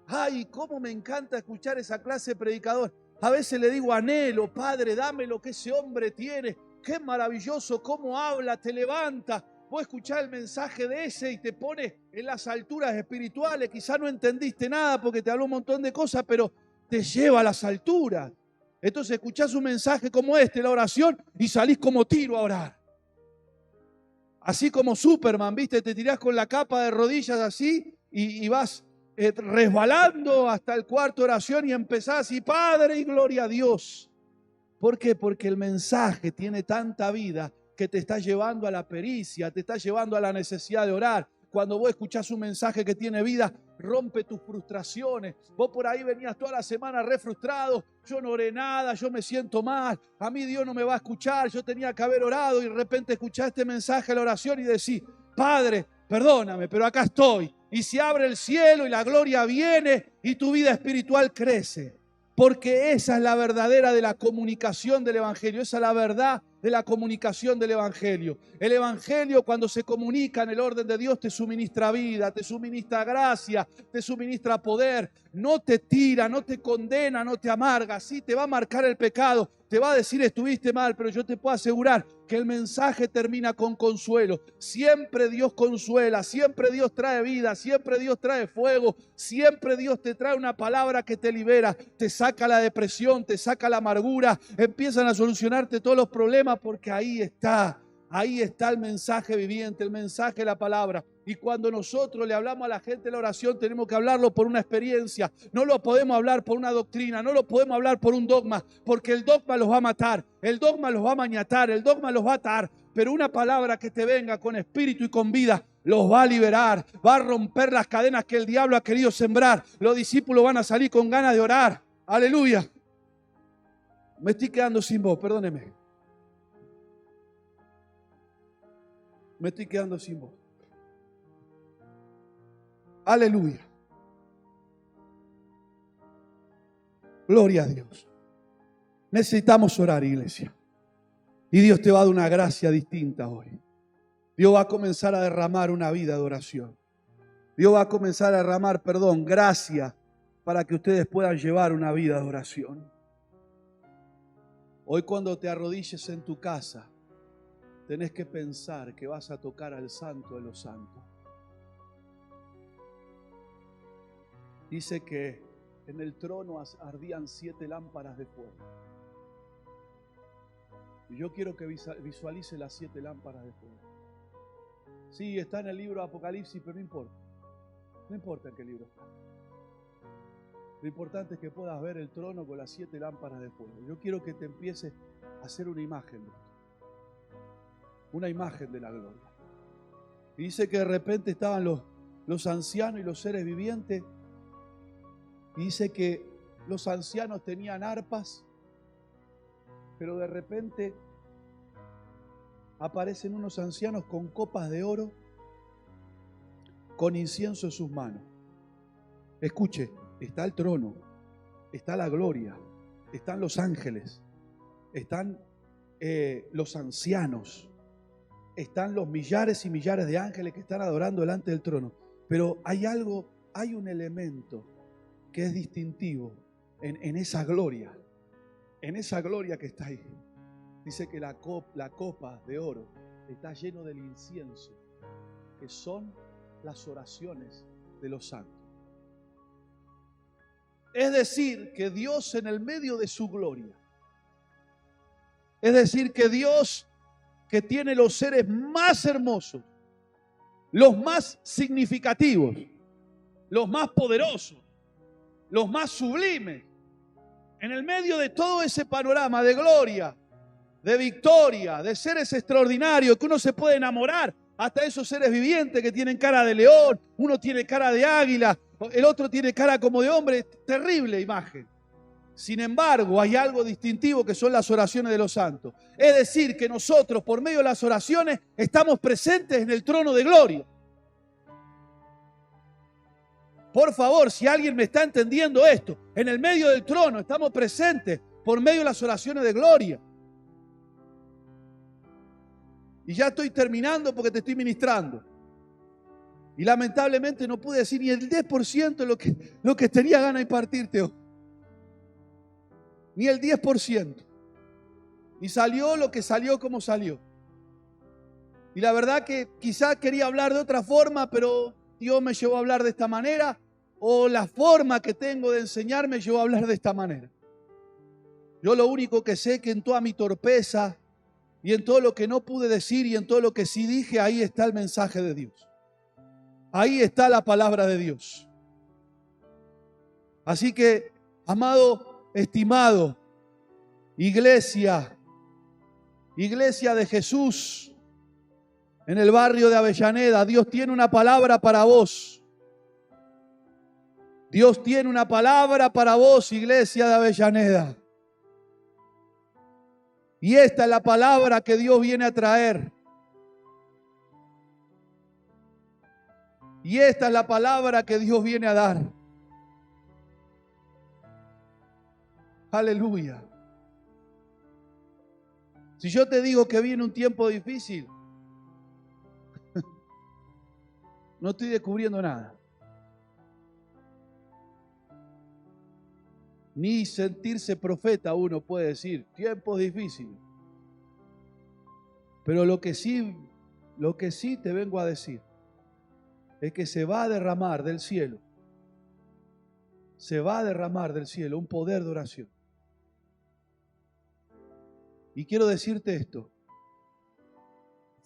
Ay, cómo me encanta escuchar esa clase de predicador. A veces le digo, anhelo, Padre, dame lo que ese hombre tiene. Qué maravilloso cómo habla, te levanta. Vos escuchás el mensaje de ese y te pones en las alturas espirituales. Quizás no entendiste nada porque te habló un montón de cosas, pero te lleva a las alturas. Entonces escuchás un mensaje como este, la oración, y salís como tiro a orar. Así como Superman, ¿viste? Te tirás con la capa de rodillas así y vas resbalando hasta el cuarto oración y empezás y Padre y gloria a Dios. ¿Por qué? Porque el mensaje tiene tanta vida que te está llevando a la pericia, te está llevando a la necesidad de orar. Cuando vos escuchás un mensaje que tiene vida, rompe tus frustraciones. Vos por ahí venías toda la semana re frustrado, yo no oré nada, yo me siento mal, a mí Dios no me va a escuchar, yo tenía que haber orado y de repente escuchás este mensaje, la oración y decís, Padre, perdóname, pero acá estoy. Y se abre el cielo y la gloria viene y tu vida espiritual crece. Porque esa es la verdadera de la comunicación del Evangelio, esa es la verdad de la comunicación del Evangelio. El Evangelio, cuando se comunica en el orden de Dios, te suministra vida, te suministra gracia, te suministra poder, no te tira, no te condena, no te amarga, sí te va a marcar el pecado, te va a decir estuviste mal, pero yo te puedo asegurar que el mensaje termina con consuelo. Siempre Dios consuela, siempre Dios trae vida, siempre Dios trae fuego, siempre Dios te trae una palabra que te libera, te saca la depresión, te saca la amargura, empiezan a solucionarte todos los problemas porque ahí está el mensaje viviente, el mensaje de la palabra. Y cuando nosotros le hablamos a la gente de la oración, tenemos que hablarlo por una experiencia. No lo podemos hablar por una doctrina, no lo podemos hablar por un dogma, porque el dogma los va a matar, el dogma los va a maniatar, el dogma los va a atar. Pero una palabra que te venga con espíritu y con vida los va a liberar, va a romper las cadenas que el diablo ha querido sembrar. Los discípulos van a salir con ganas de orar. Aleluya. Me estoy quedando sin voz, perdóneme. Me estoy quedando sin voz. Aleluya. Gloria a Dios. Necesitamos orar, iglesia. Y Dios te va a dar una gracia distinta hoy. Dios va a comenzar a derramar una vida de oración. Dios va a comenzar a derramar, gracia para que ustedes puedan llevar una vida de oración. Hoy cuando te arrodilles en tu casa, tenés que pensar que vas a tocar al Santo de los Santos. Dice que en el trono ardían 7 lámparas de fuego. Y yo quiero que visualice las 7 lámparas de fuego. Sí, está en el libro de Apocalipsis, pero no importa. No importa en qué libro está. Lo importante es que puedas ver el trono con las 7 lámparas de fuego. Yo quiero que te empieces a hacer una imagen de esto. Una imagen de la gloria. Y dice que de repente estaban los ancianos y los seres vivientes. Y dice que los ancianos tenían arpas, pero de repente aparecen unos ancianos con copas de oro, con incienso en sus manos. Escuche, está el trono, está la gloria, están los ángeles, están los ancianos, están los millares y millares de ángeles que están adorando delante del trono. Pero hay un elemento que es distintivo en esa gloria que está ahí. Dice que la copa de oro está lleno del incienso, que son las oraciones de los santos. Es decir, que Dios en el medio de su gloria, es decir, que Dios que tiene los seres más hermosos, los más significativos, los más poderosos, los más sublimes, en el medio de todo ese panorama de gloria, de victoria, de seres extraordinarios, que uno se puede enamorar, hasta esos seres vivientes que tienen cara de león, uno tiene cara de águila, el otro tiene cara como de hombre, terrible imagen. Sin embargo, hay algo distintivo que son las oraciones de los santos. Es decir, que nosotros, por medio de las oraciones, estamos presentes en el trono de gloria. Por favor, si alguien me está entendiendo esto, en el medio del trono estamos presentes por medio de las oraciones de gloria. Y ya estoy terminando porque te estoy ministrando. Y lamentablemente no pude decir ni el 10% de lo que tenía ganas de impartirte hoy. Ni el 10%. Y salió lo que salió como salió. Y la verdad que quizás quería hablar de otra forma, pero Dios me llevó a hablar de esta manera, o la forma que tengo de enseñar me llevó a hablar de esta manera. Yo lo único que sé es que en toda mi torpeza y en todo lo que no pude decir y en todo lo que sí dije, ahí está el mensaje de Dios. Ahí está la palabra de Dios. Así que, amado, estimado, iglesia de Jesús, en el barrio de Avellaneda, Dios tiene una palabra para vos. Dios tiene una palabra para vos, iglesia de Avellaneda. Y esta es la palabra que Dios viene a traer. Y esta es la palabra que Dios viene a dar. Aleluya. Si yo te digo que viene un tiempo difícil, no estoy descubriendo nada. Ni sentirse profeta uno puede decir, tiempos difíciles. Pero lo que sí te vengo a decir es que se va a derramar del cielo. Se va a derramar del cielo un poder de oración. Y quiero decirte esto.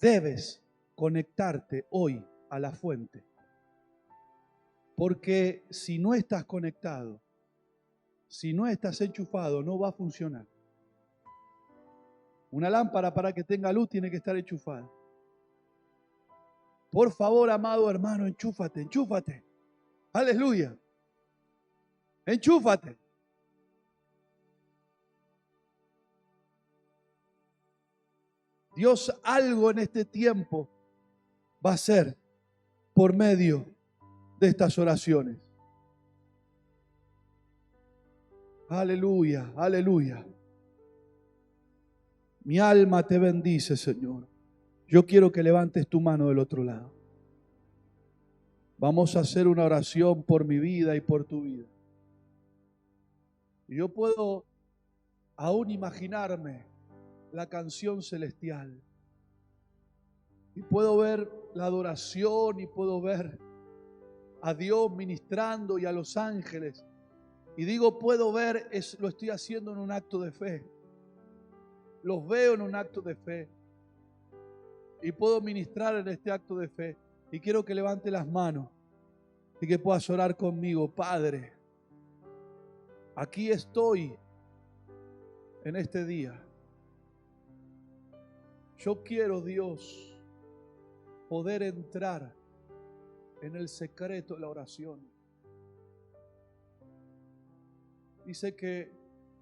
Debes conectarte hoy a la fuente. Porque si no estás conectado, si no estás enchufado, no va a funcionar. Una lámpara para que tenga luz tiene que estar enchufada. Por favor, amado hermano, enchúfate, enchúfate. Aleluya. Enchúfate. Dios algo en este tiempo va a hacer por medio de estas oraciones. Aleluya, aleluya. Mi alma te bendice, Señor. Yo quiero que levantes tu mano del otro lado. Vamos a hacer una oración por mi vida y por tu vida. Y yo puedo aún imaginarme la canción celestial. Y puedo ver la adoración y puedo ver a Dios ministrando y a los ángeles. Y digo, puedo ver, lo estoy haciendo en un acto de fe. Los veo en un acto de fe. Y puedo ministrar en este acto de fe. Y quiero que levante las manos y que puedas orar conmigo. Padre, aquí estoy en este día. Yo quiero, Dios, poder entrar en el secreto de la oración. Dice que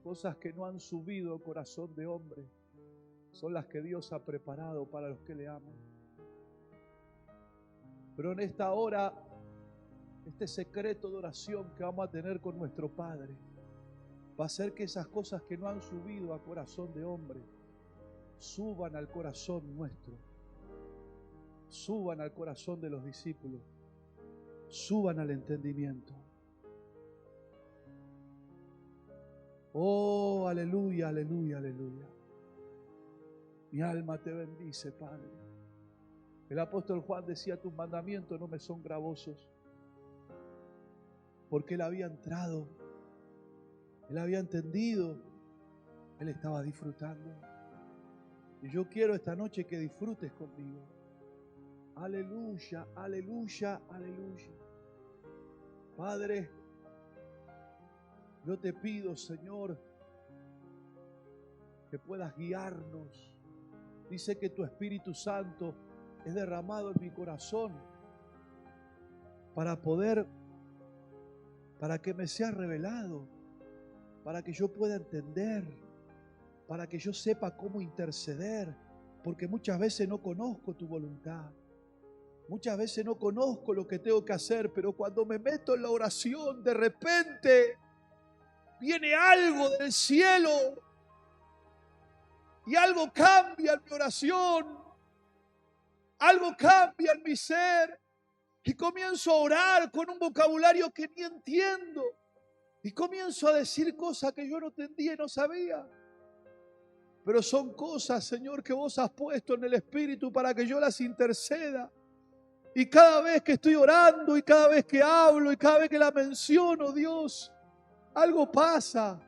cosas que no han subido al corazón de hombre son las que Dios ha preparado para los que le aman. Pero en esta hora, este secreto de oración que vamos a tener con nuestro Padre va a hacer que esas cosas que no han subido al corazón de hombre suban al corazón nuestro, suban al corazón de los discípulos, suban al entendimiento. Oh, aleluya, aleluya, aleluya. Mi alma te bendice, Padre. El apóstol Juan decía, tus mandamientos no me son gravosos. Porque él había entrado, él había entendido, él estaba disfrutando. Y yo quiero esta noche que disfrutes conmigo. Aleluya, aleluya, aleluya. Padre, yo te pido, Señor, que puedas guiarnos. Dice que tu Espíritu Santo es derramado en mi corazón para que me sea revelado, para que yo pueda entender, para que yo sepa cómo interceder, porque muchas veces no conozco tu voluntad. Muchas veces no conozco lo que tengo que hacer, pero cuando me meto en la oración, de repente viene algo del cielo y algo cambia en mi oración, algo cambia en mi ser y comienzo a orar con un vocabulario que ni entiendo y comienzo a decir cosas que yo no entendía y no sabía. Pero son cosas, Señor, que vos has puesto en el Espíritu para que yo las interceda. Y cada vez que estoy orando y cada vez que hablo y cada vez que la menciono, Dios, algo pasa.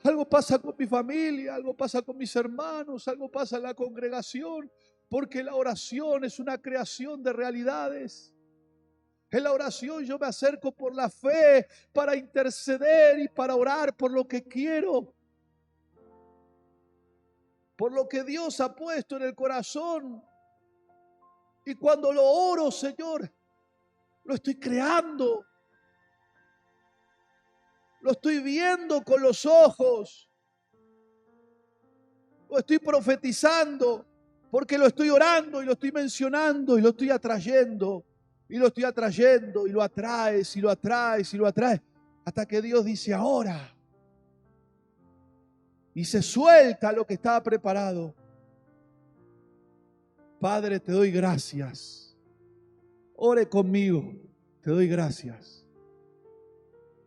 Algo pasa con mi familia, algo pasa con mis hermanos, algo pasa en la congregación, porque la oración es una creación de realidades. En la oración yo me acerco por la fe para interceder y para orar por lo que quiero, por lo que Dios ha puesto en el corazón. Y cuando lo oro, Señor, lo estoy creando. Lo estoy viendo con los ojos. Lo estoy profetizando porque lo estoy orando y lo estoy mencionando y lo estoy atrayendo. Y lo estoy atrayendo y lo atraes y lo atraes y lo atraes. Hasta que Dios dice ahora. Y se suelta lo que estaba preparado. Padre, te doy gracias. Ore conmigo. Te doy gracias.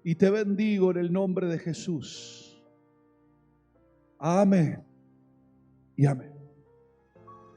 Y te bendigo en el nombre de Jesús. Amén y amén.